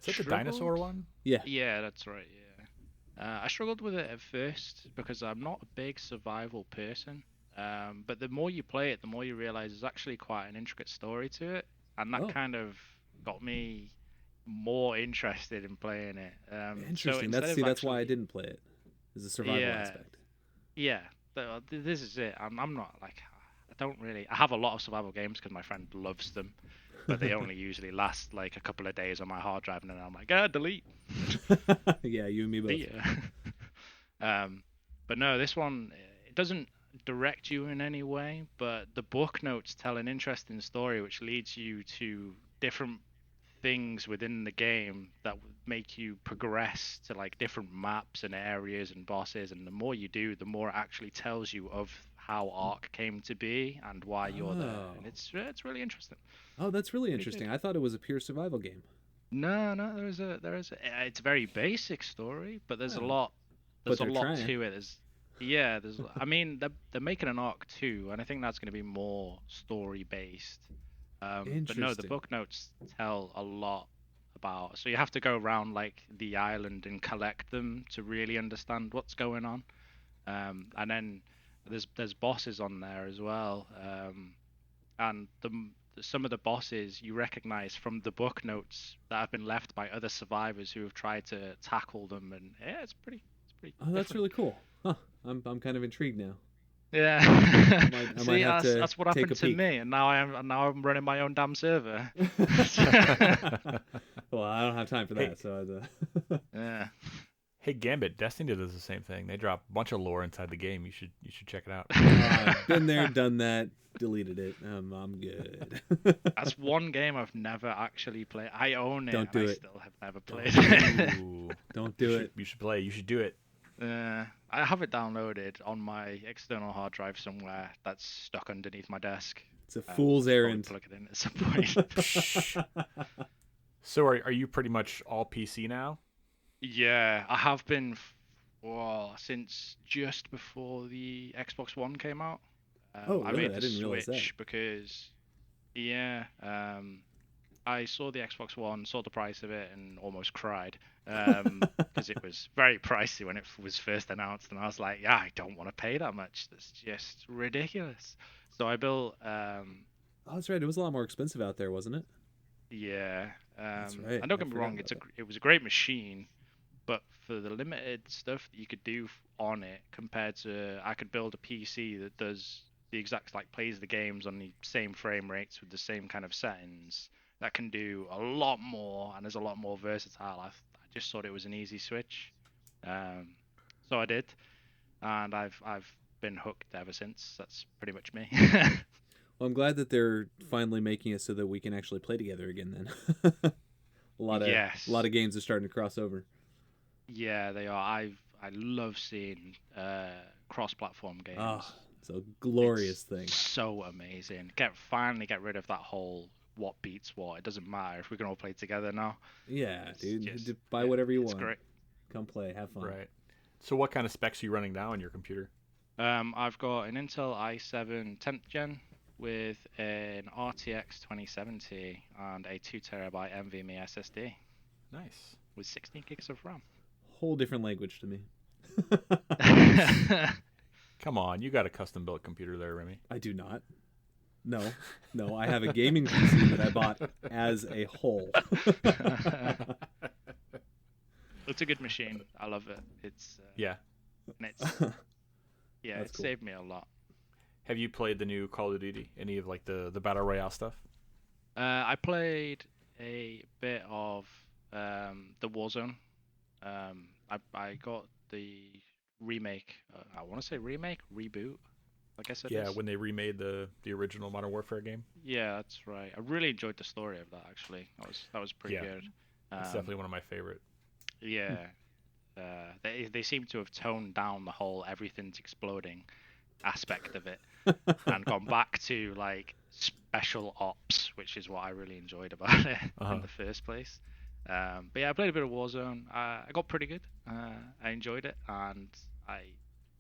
Is that the dinosaur one? Yeah. Yeah, that's right. Yeah. I struggled with it at first because I'm not a big survival person. But the more you play it, the more you realize there's actually quite an intricate story to it, and that kind of got me more interested in playing it. Interesting. So that's why I didn't play it. Is the survival aspect. Yeah. This is it. I'm not like I have a lot of survival games because my friend loves them, but they only usually last like a couple of days on my hard drive, and then I'm like, delete. Yeah, you and me both. Yeah. But no, this one, it doesn't direct you in any way, but the book notes tell an interesting story which leads you to different things within the game that make you progress to like different maps and areas and bosses, and the more you do, the more it actually tells you of how Ark came to be and why you're there, and it's really interesting. Oh, that's really interesting. I thought it was a pure survival game. No, there is a it's a very basic story, but there's a lot to it. I mean, they're making an Ark 2, and I think that's going to be more story based. But no, the book notes tell a lot about. So you have to go around like the island and collect them to really understand what's going on. And then there's bosses on there as well. And some of the bosses you recognize from the book notes that have been left by other survivors who have tried to tackle them, and yeah, it's pretty. Oh, that's really cool. Huh. I'm kind of intrigued now. Yeah. I See, might have to that's what take happened a to peek. me, and now I'm running my own damn server. Well, I don't have time for that, so Yeah. Hey, Gambit, Destiny does the same thing. They drop a bunch of lore inside the game. You should check it out. been there, done that, deleted it. I'm good. That's one game I've never actually played. I own it. Don't do I it. still have never played it. Ooh. Don't do it. You should play. You should do it. I have it downloaded on my external hard drive somewhere that's stuck underneath my desk. It's a fool's errand. Plug it in at some point. So are you pretty much all PC now? Yeah, I have been since just before the Xbox One came out. I made the I didn't realize switch that. because I saw the Xbox One, saw the price of it, and almost cried because it was very pricey when it was first announced, and I was like, I don't want to pay that much. That's just ridiculous. So I built. Oh, that's right. It was a lot more expensive out there, wasn't it? Yeah. That's right. And don't get me wrong, it was a great machine, but for the limited stuff that you could do on it, compared to I could build a PC that does the exact plays the games on the same frame rates with the same kind of settings. That can do a lot more and is a lot more versatile. I just thought it was an easy switch. So I did, and I've been hooked ever since. That's pretty much me. Well, I'm glad that they're finally making it so that we can actually play together again. Then a lot of games are starting to cross over. Yeah, they are. I love seeing cross-platform games. Oh, it's a glorious thing. So amazing. Finally get rid of that whole what beats what. It doesn't matter if we can all play together now. Yeah, dude. Buy whatever you want. It's great. Come play. Have fun. Right. So what kind of specs are you running now on your computer? I've got an Intel i7 10th gen with an RTX 2070 and a 2TB NVMe SSD. Nice. With 16 gigs of RAM. Whole different language to me. Come on, you got a custom built computer there, Remy. I do not. No, I have a gaming PC that I bought as a whole. It's a good machine. I love it. It's yeah. It cool. saved me a lot. Have you played the new Call of Duty? Any of like the battle royale stuff? I played a bit of the Warzone. I got the remake. I want to say reboot. I guess it is. Yeah, when they remade the original Modern Warfare game. Yeah, that's right. I really enjoyed the story of that. Actually, that was pretty good. It's definitely one of my favorite. Yeah, they seem to have toned down the whole everything's exploding aspect of it and gone back to like special ops, which is what I really enjoyed about it in the first place. But yeah, I played a bit of Warzone. I got pretty good. I enjoyed it, and I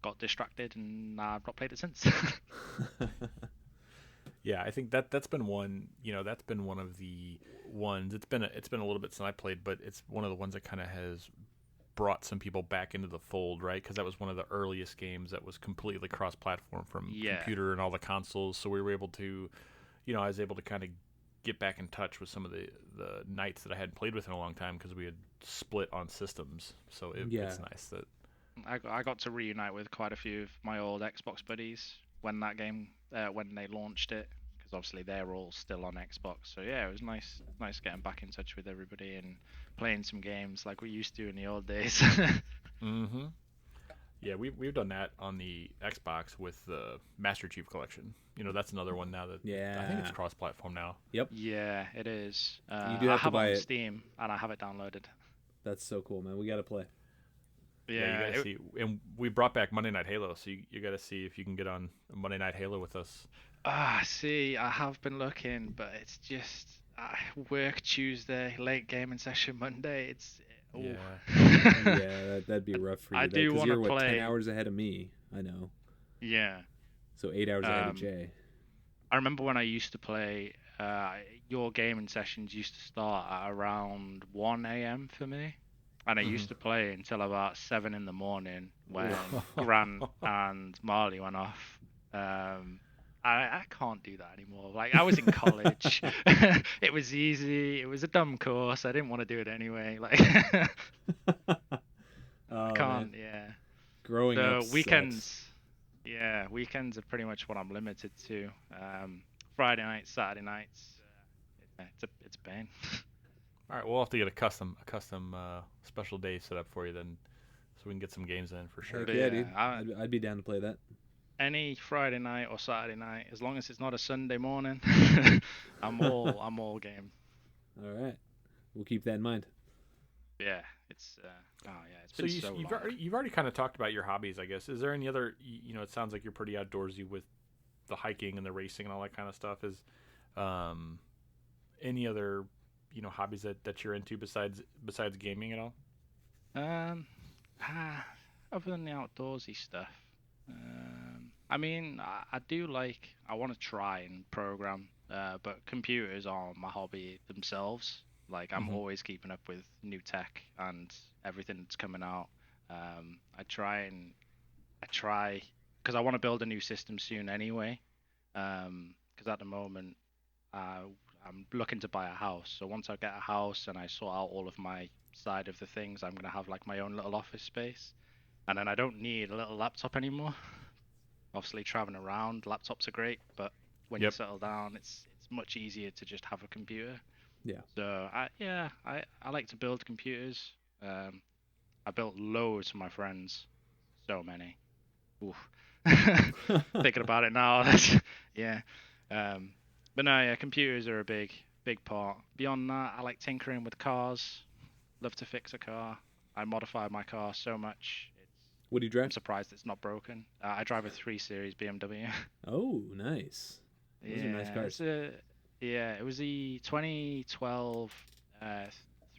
got distracted, and I've not played it since. Yeah, I think that's been one. That's been one of the ones. It's been a little bit since I played, but it's one of the ones that kind of has brought some people back into the fold, right? Because that was one of the earliest games that was completely cross-platform from computer and all the consoles. So we were able to, I was able to kind of get back in touch with some of the knights that I hadn't played with in a long time because we had split on systems. So it's nice that I got to reunite with quite a few of my old Xbox buddies when that game when they launched it, because obviously they're all still on Xbox. So yeah, it was nice getting back in touch with everybody and playing some games like we used to in the old days. Mm-hmm. Yeah, we've done that on the Xbox with the Master Chief Collection. That's another one now that I think it's cross-platform now. Yep. Yeah, it is. You do have to buy it it on Steam, and I have it downloaded. That's so cool, man. We got to play. Yeah, you gotta see. And we brought back Monday Night Halo, so you got to see if you can get on Monday Night Halo with us. See, I have been looking, but it's just work Tuesday, late gaming session Monday. Yeah, that'd be rough for you. I do want to play. 10 hours ahead of me. I know. Yeah. So 8 hours ahead of Jay. I remember when I used to play. Your gaming sessions used to start at around 1 a.m. for me. And I used to play until about 7 in the morning when Grant and Marley went off. I can't do that anymore. Like, I was in college. It was easy. It was a dumb course. I didn't want to do it anyway. Like, I can't, yeah. Growing up weekends, sucks. Yeah, weekends are pretty much what I'm limited to. Friday nights, Saturday nights, it's a pain. All right, we'll have to get a custom special day set up for you then, so we can get some games in for sure. Yeah, dude. I'd be down to play that. Any Friday night or Saturday night, as long as it's not a Sunday morning, I'm all game. All right, we'll keep that in mind. Yeah, it's been so long. You've already kind of talked about your hobbies, I guess. Is there any other? It sounds like you're pretty outdoorsy with the hiking and the racing and all that kind of stuff. Is any other hobbies that you're into besides gaming at all? Other than the outdoorsy stuff, I mean, I want to try and program, but computers are my hobby themselves. Like, I'm always keeping up with new tech and everything that's coming out. I try because I want to build a new system soon anyway. Because at the moment, I'm looking to buy a house. So once I get a house and I sort out all of my side of the things, I'm gonna have like my own little office space, and then I don't need a little laptop anymore. Obviously, traveling around, laptops are great, but when you settle down, it's much easier to just have a computer. Yeah. So I like to build computers. I built loads for my friends, so many. Oof. Thinking about it now, yeah. But no, yeah, computers are a big part. Beyond that, I like tinkering with cars. Love to fix a car. I modify my car so much. What do you I'm drive? surprised it's not broken. I drive a 3 Series BMW. Oh, nice. Those are nice cars. It was the 2012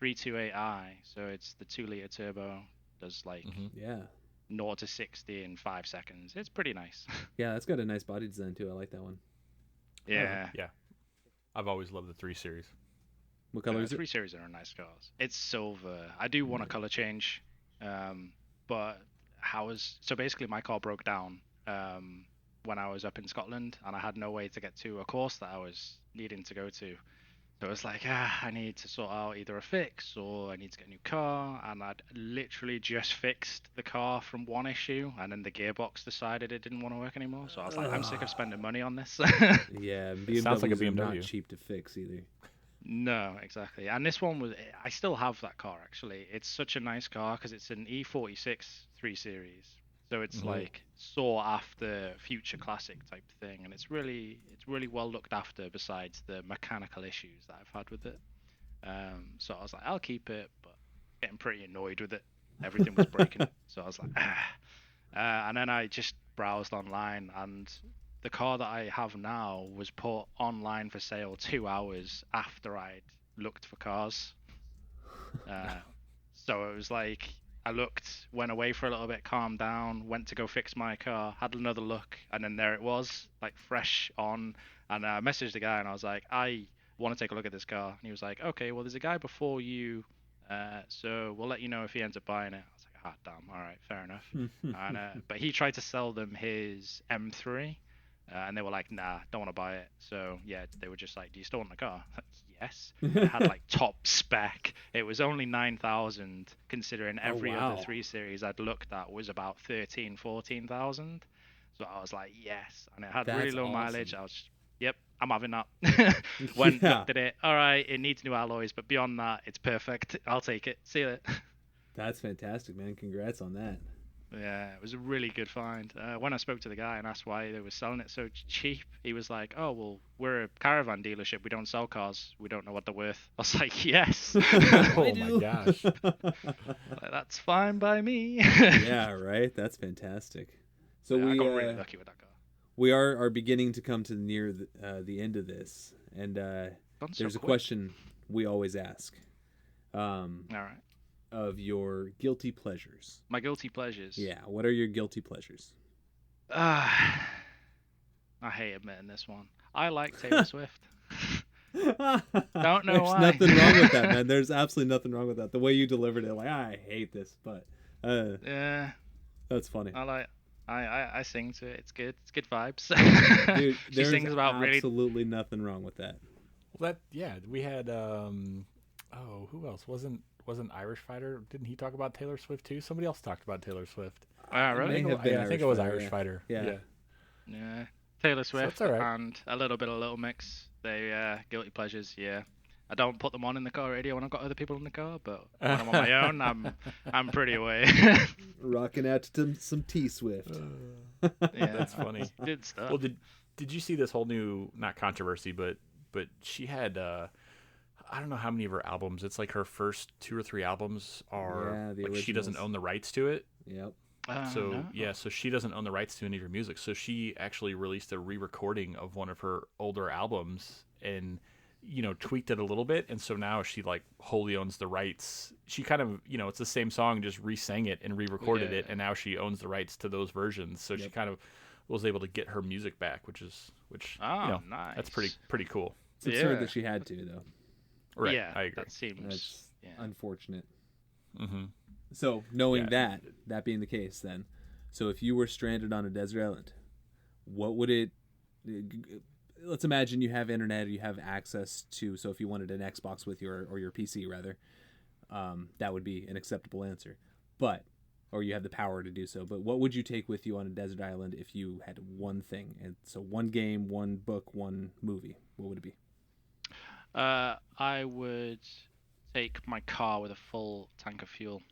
328i. So it's the 2-liter turbo. Does like Yeah. 0 to 60 in 5 seconds. It's pretty nice. Yeah, that's got a nice body design too. I like that one. Yeah. Yeah. I've always loved the 3 Series. What color is it? 3 Series are nice cars. It's silver. I do want a color change, but so basically my car broke down when I was up in Scotland, and I had no way to get to a course that I was needing to go to. So it was like, I need to sort out either a fix or I need to get a new car, and I'd literally just fixed the car from one issue, and then the gearbox decided it didn't want to work anymore. So I was like, I'm sick of spending money on this. Yeah, sounds like a BMWs are not BMW. cheap to fix either. No, exactly. And this one I still have that car actually. It's such a nice car because it's an E46 3 Series. So it's like sought after future classic type thing, and it's really well looked after besides the mechanical issues that I've had with it. So I was like, I'll keep it, but getting pretty annoyed with it. Everything was breaking. So I was like, and then I just browsed online, and the car that I have now was put online for sale 2 hours after I'd looked for cars. So it was like I looked, went away for a little bit, calmed down, went to go fix my car, had another look, and then there it was, like fresh on. And I messaged the guy and I was like, I want to take a look at this car. And he was like, okay, well, there's a guy before you, so we'll let you know if he ends up buying it. I was like, damn, all right, fair enough. And but he tried to sell them his M3. And they were like, nah, don't want to buy it. So, yeah, they were just like, do you still want the car? Yes. It had like top spec. It was only 9,000, considering every other 3 Series I'd looked at was about 13, 14,000. So I was like, yes. And it had really low mileage. I was, yep, I'm having that. Looked at it. All right, it needs new alloys, but beyond that, it's perfect. I'll take it. See you. That's fantastic, man. Congrats on that. Yeah, it was a really good find. When I spoke to the guy and asked why they were selling it so cheap, he was like, oh, well, we're a caravan dealership. We don't sell cars. We don't know what they're worth. I was like, yes. Oh, my gosh. Like, that's fine by me. Yeah, right? That's fantastic. So yeah, we I got really lucky with that car. We are beginning to come to near the end of this. And there's a question we always ask. All right. Of your guilty pleasures. My guilty pleasures. Yeah, what are your guilty pleasures? I hate admitting this one. I like Taylor Swift. Don't know why. There's nothing wrong with that, man. There's absolutely nothing wrong with that. The way you delivered it, like, I hate this, but yeah, that's funny. I sing to it. It's good. It's good vibes. Dude, she sings about absolutely nothing wrong with that. Well, we had who else wasn't Irish Fighter? Didn't he talk about Taylor Swift too? Somebody else talked about Taylor Swift. Really? I think it was Irish Fighter. Yeah. Taylor Swift so right. And a little bit of Little Mix. They guilty pleasures. Yeah. I don't put them on in the car radio when I've got other people in the car, but when I'm on my own, I'm pretty away. Rocking out to some T Swift. Yeah, that's funny. Good stuff. Well, did you see this whole new, not controversy, but she had I don't know how many of her albums. It's like her first 2 or 3 albums are the like originals. She doesn't own the rights to it. Yep. So she doesn't own the rights to any of her music. So she actually released a re-recording of one of her older albums and tweaked it a little bit. And so now she like wholly owns the rights. She kind of it's the same song, just re-sang it and re-recorded it, and now she owns the rights to those versions. So she kind of was able to get her music back, which nice. That's pretty cool. It's absurd that she had to, though. Right, yeah, I agree. That seems That's unfortunate. Mm-hmm. So, knowing that being the case, then, so if you were stranded on a desert island, what would it? Let's imagine you have internet, or you have access to. So, if you wanted an Xbox with you, or your PC rather, that would be an acceptable answer. Or you have the power to do so. But what would you take with you on a desert island if you had one thing? And so, one game, one book, one movie. What would it be? I would take my car with a full tank of fuel.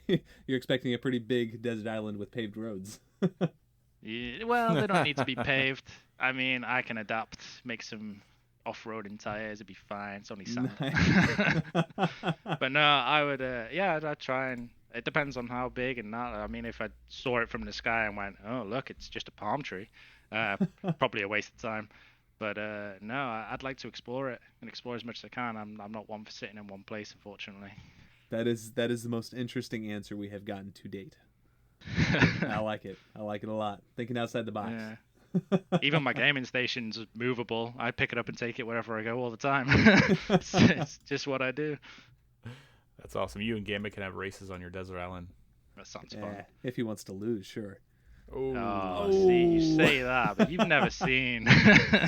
You're expecting a pretty big desert island with paved roads. Yeah, well, they don't need to be paved. I mean, I can adapt, make some off-roading tires. It'd be fine. It's only sand. Nice. But no, I would. Yeah, I'd try and. It depends on how big and that. I mean, if I saw it from the sky and went, "Oh, look, it's just a palm tree," probably a waste of time. But no, I'd like to explore it and explore as much as I can. I'm not one for sitting in one place, unfortunately. That is the most interesting answer we have gotten to date. I like it. I like it a lot. Thinking outside the box. Yeah. Even my gaming station's movable. I pick it up and take it wherever I go all the time. It's just what I do. That's awesome. You and Gambit can have races on your desert island. That sounds fun. If he wants to lose, sure. Oh, see, you say that, but you've never seen.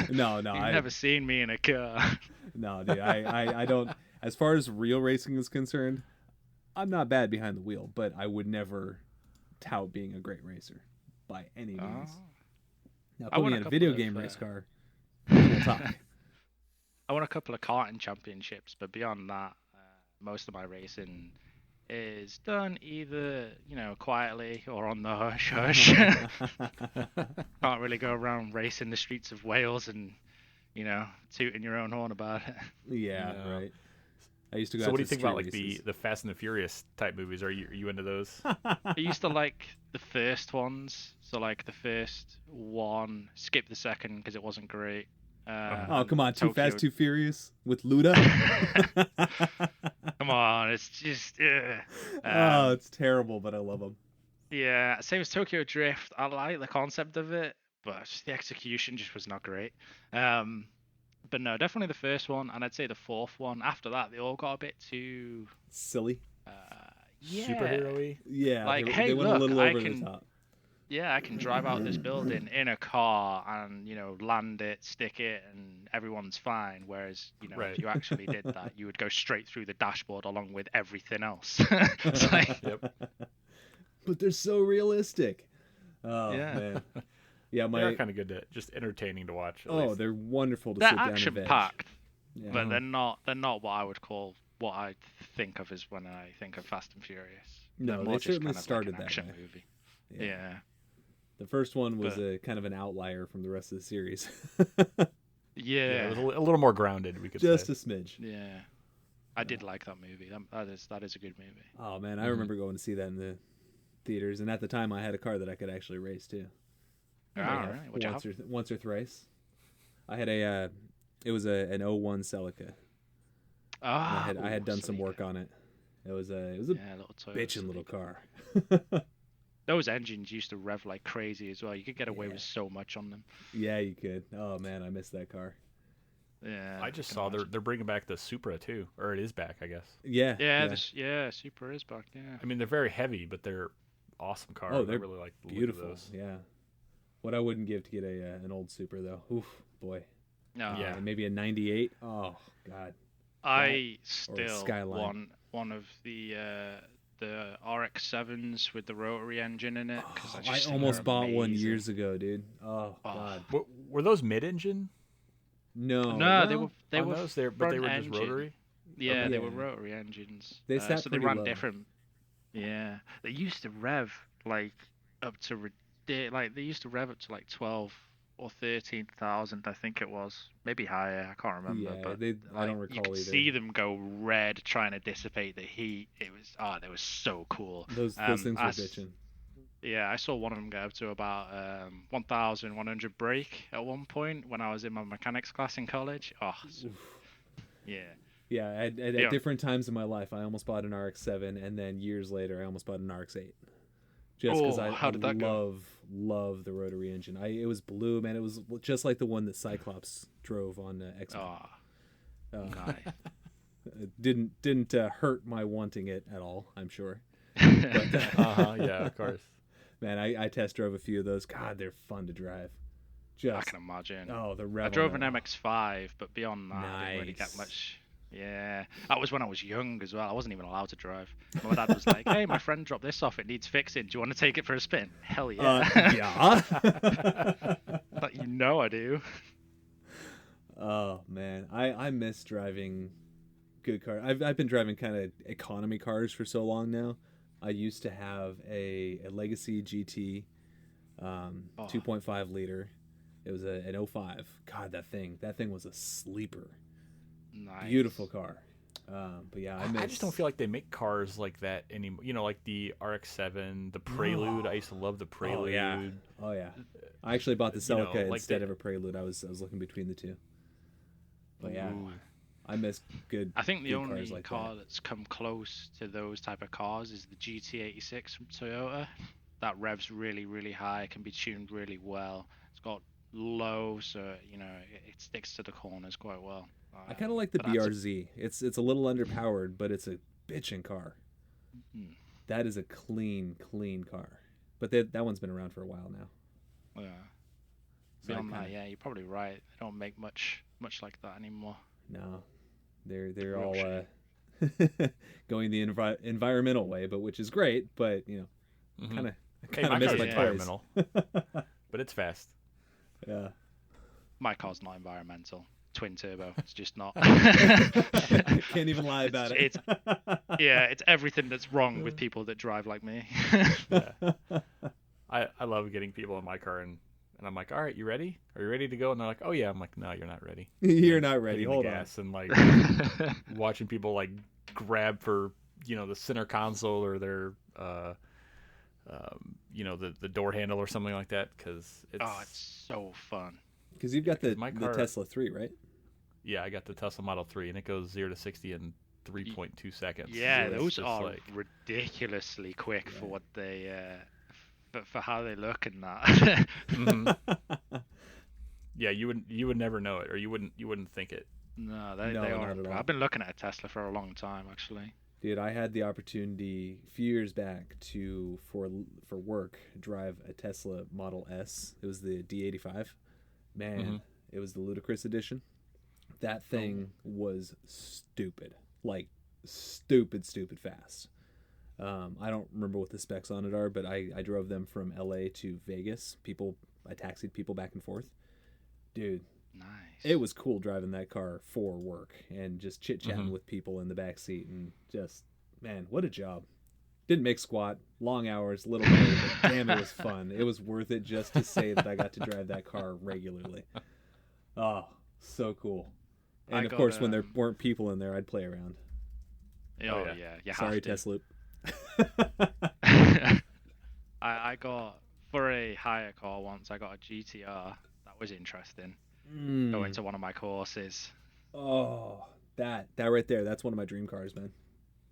No, You've never seen me in a car. No, dude, I don't. As far as real racing is concerned, I'm not bad behind the wheel, but I would never tout being a great racer by any means. Now, put me in a video game race car, we'll talk. I won a couple of karting championships, but beyond that, most of my racing is done either, quietly or on the hush hush. Can't really go around racing the streets of Wales and, tooting your own horn about it. Yeah, right. I used to go. So out what do to you think about like street the Fast and the Furious type movies? Are you into those? I used to like the first ones, so like the first one, skip the second because it wasn't great. Oh, come on, Too Tokyo... Fast, Too Furious with Luda. Come on, it's just. Oh, it's terrible, but I love them. Yeah, same as Tokyo Drift. I like the concept of it, but just the execution just was not great. But no, definitely the first one, and I'd say the fourth one. After that, they all got a bit too silly. Yeah. Superhero-y? Yeah, like, they hey, went look, a little over the top. Yeah, I can drive out this building in a car and, land it, stick it, and everyone's fine. Whereas, Right. if you actually did that, you would go straight through the dashboard along with everything else. It's like, Yep. But they're so realistic. Oh, Yeah. man. Yeah, They're kind of good to just entertaining to watch. At Oh, least. they're wonderful to they're sit down and action veg. packed, Yeah. but they're not what I would call what I think of as when I think of Fast and Furious. No, They're they more just certainly kind of started like an that action way. movie. Yeah. The first one was But- a kind of an outlier from the rest of the series. Yeah, it Yeah. was a little more grounded, we could Just say. a smidge. Yeah. I did like that movie. That is a good movie. Oh man, I remember going to see that in the theaters, and at the time I had a car that I could actually race too. All right. What'd you have? Once or thrice. I had it was an 01 Celica. Ah, I had done some work on it. It was a little Toyota bitchin' little Celica. car. Those engines used to rev like crazy as well. You could get away with so much on them. Yeah, you could. Oh man, I missed that car. Yeah. I just can saw imagine. they're bringing back the Supra too, or it is back, I guess. Yeah. Yeah, Super is back. Yeah. I mean, they're very heavy, but they're awesome cars. Oh, they're I really like the beautiful. look of those. Yeah. What I wouldn't give to get an old Supra though. Oof, boy. No. Yeah. Maybe a 98. Oh god. I or a still Skyline. want one of the RX-7s with the rotary engine in it. Cause I, I just think almost they're bought one amazing. years ago, dude. Oh god. Were those mid-engine? No. No, they well, were on those, but they were front just engine. rotary. Yeah, Okay. they Yeah. were rotary engines. They sat so they pretty ran low. different. Yeah, they used to rev like up to like they used to rev up to like 12 or 13,000, I think it was, maybe higher. I can't remember. Yeah, but I don't like, you recall could either. see them go red trying to dissipate the heat. It was they were so cool. Those things were bitching. Yeah, I saw one of them go up to about 1,100 brake at one point when I was in my mechanics class in college. Oh, yeah. Yeah, at different times in my life, I almost bought an RX-7, and then years later, I almost bought an RX-8. Just because how did that go? love the rotary engine. It was blue, man. It was just like the one that Cyclops drove on X-Men. Nice. It didn't hurt my wanting it at all, I'm sure. Yeah, of course. Man, I test drove a few of those. God, they're fun to drive. I can imagine. Oh, the rev. I drove an MX-5, but beyond that, I didn't really get Nice. much. Yeah, that was when I was young as well. I wasn't even allowed to drive. My dad was like, "Hey, my friend dropped this off. It needs fixing. Do you want to take it for a spin?" Hell yeah. Yeah. But I do. Oh man, I miss driving good car. I've been driving kind of economy cars for so long now. I used to have a Legacy GT 2.5 liter. It was an '05. God, that thing was a sleeper. Nice. Beautiful car. But yeah, I just don't feel like they make cars like that anymore. You know, like the RX-7, the Prelude. I used to love the Prelude. Oh yeah. I actually bought the Celica like instead of a Prelude. I was looking between the two. But yeah, I miss good. I think the good only cars like car that. that's come close to those type of cars is the GT86 from Toyota. That revs really, really high. It can be tuned really well. It's got low, so it sticks to the corners quite well. I kind of like the but that's BRZ. It's a little underpowered, but it's a bitchin' car. Mm. That is a clean car. But that one's been around for a while now. Yeah. So Beyond that, yeah, you're probably right. They don't make much like that anymore. No, they're Real all shame. going the environmental way, but which is great. But kind of miss my toys. environmental, but it's fast. Yeah. My car's not environmental. Twin turbo. It's just not. Can't even lie about it. It's everything that's wrong with people that drive like me. Yeah. I love getting people in my car and I'm like, all right, you ready? Are you ready to go? And they're like, oh yeah. I'm like, no, you're not ready. You're not ready. Hitting Hold the on. gas and like watching people like grab for the center console or their the door handle or something like that because it's so fun. Because you've got the car, Tesla 3, right? Yeah, I got the Tesla Model 3, and it goes 0 to 60 in 3.2 seconds. Yeah, So those are ridiculously quick for what they, for how they look and that. Mm-hmm. Yeah, you would never know it, or you wouldn't think it. No, they No, are. not at all. I've been looking at a Tesla for a long time, actually. Dude, I had the opportunity a few years back to for work drive a Tesla Model S. It was the D85. Man, It was the Ludicrous edition. That thing was stupid. Like, stupid fast. I don't remember what the specs on it are, but I drove them from LA to Vegas. I taxied people back and forth. Dude, Nice. it was cool driving that car for work and just chit-chatting with people in the back seat and just, man, what a job. Didn't make squat, long hours, little pay, but damn, it was fun. It was worth it just to say that I got to drive that car regularly. Oh, so cool. And of course, when there weren't people in there, I'd play around. Oh yeah. You Sorry, have to. Tesla. I got, for a hire car once, I got a GTR. That was interesting. Going to one of my courses. Oh, that right there, that's one of my dream cars, man.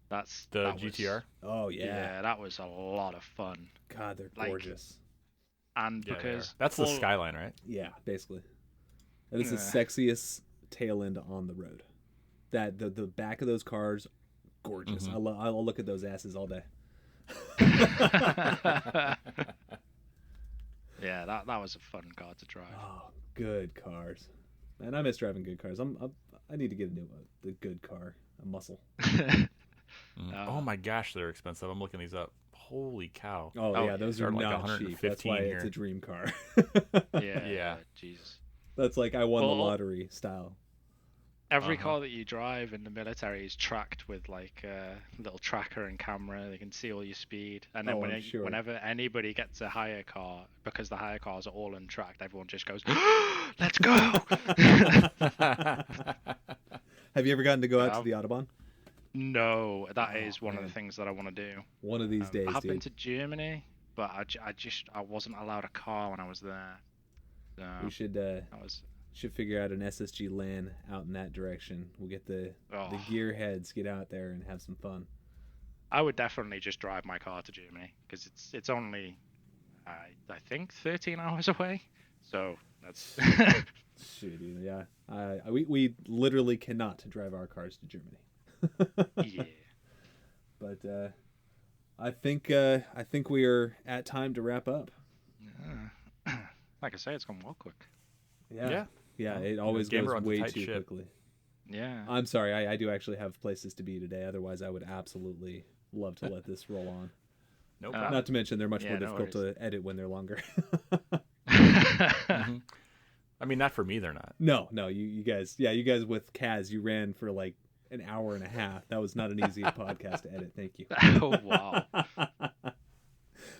That's The that GTR? Oh, yeah. Yeah, that was a lot of fun. God, they're Like, gorgeous. And Yeah, because that's the Skyline, right? Yeah, basically. That is the sexiest tail end on the road. That the back of those cars, gorgeous. I'll look at those asses all day. Yeah, that was a fun car to drive. Oh, good cars. Man, I miss driving good cars. I need to get a good car, a muscle. Oh my gosh, they're expensive. I'm looking these up. Holy cow. Oh yeah, those are they're like not cheap. That's 115 why here. it's a dream car. Yeah. Jesus. That's like I won the Well, lottery style. Every car that you drive in the military is tracked with like a little tracker and camera. They can see all your speed. And then I'm sure. whenever anybody gets a hire car, because the hire cars are all untracked, everyone just goes, "Let's go!" Have you ever gotten to go out to the Autobahn? No, that Oh, is one of man. the things that I want to do. One of these days, I have been dude. to Germany, but I wasn't allowed a car when I was there. So We should that was figure out an SSG LAN out in that direction. We'll get the gearheads, get out there and have some fun. I would definitely just drive my car to Germany because it's only I think 13 hours away. So that's Shit, dude, yeah. We literally cannot drive our cars to Germany. yeah. But I think we are at time to wrap up. Like I say, it's gone well quick. Yeah. Yeah, it always Gamer goes runs a way tight too ship. quickly. Yeah. I'm sorry, I do actually have places to be today. Otherwise, I would absolutely love to let this roll on. Nope. Not to mention, they're much more no difficult to edit when they're longer. I mean, not for me, they're not. No, you guys with Kaz, you ran for like an hour and a half. That was not an easy podcast to edit. Thank you. Oh wow.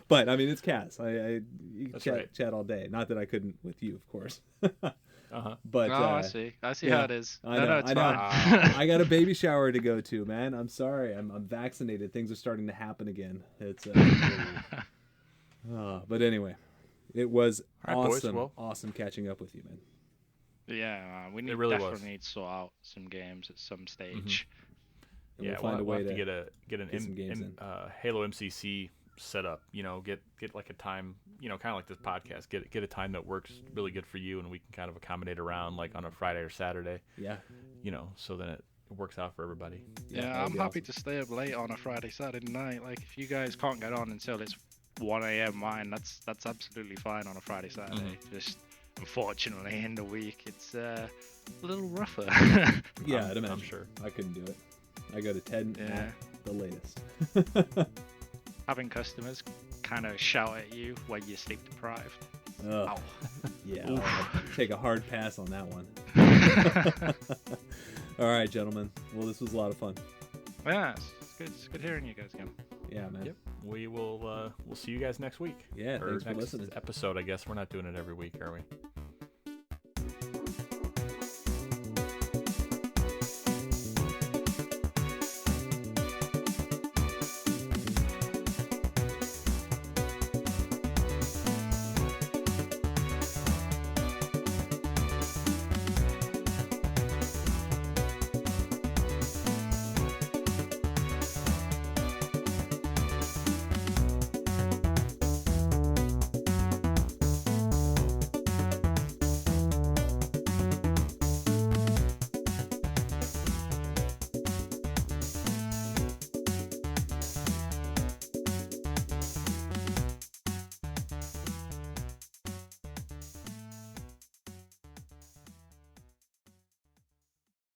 But I mean, it's Cass. You That's chat, right. chat all day. Not that I couldn't with you, of course. Uh-huh. But I see yeah, how it is. I No, know. it's I know. fine. I got a baby shower to go to, man. I'm sorry. I'm vaccinated. Things are starting to happen again. It's but anyway, it was All right, boys. awesome. Well- Awesome catching up with you, man. Yeah, we really was. definitely need to sort out some games at some stage. And Yeah, we'll find a we'll way have to to get an some games in. Halo MCC set up. You know, get like a time. You know, kind of like this podcast. Get a time that works really good for you, and we can kind of accommodate around like on a Friday or Saturday. Yeah. You know, so then it works out for everybody. Yeah, that'd I'm be happy awesome. to stay up late on a Friday, Saturday night. Like, if you guys can't get on until it's 1 a.m. mine, that's absolutely fine on a Friday, Saturday. Just unfortunately in the week, it's a little rougher. Yeah, I'd imagine. I'm sure. I couldn't do it. I go to 10 Yeah. at the latest. Having customers kind of shout at you when you're sleep deprived. Ugh. Ow. Yeah, I'll take a hard pass on that one. All right, gentlemen. Well, this was a lot of fun. Yeah, it's good. It's good hearing you guys again. Yeah, man. Yep. We will. We'll see you guys next week. Yeah, Or thanks for next listening. episode, I guess. We're not doing it every week, are we?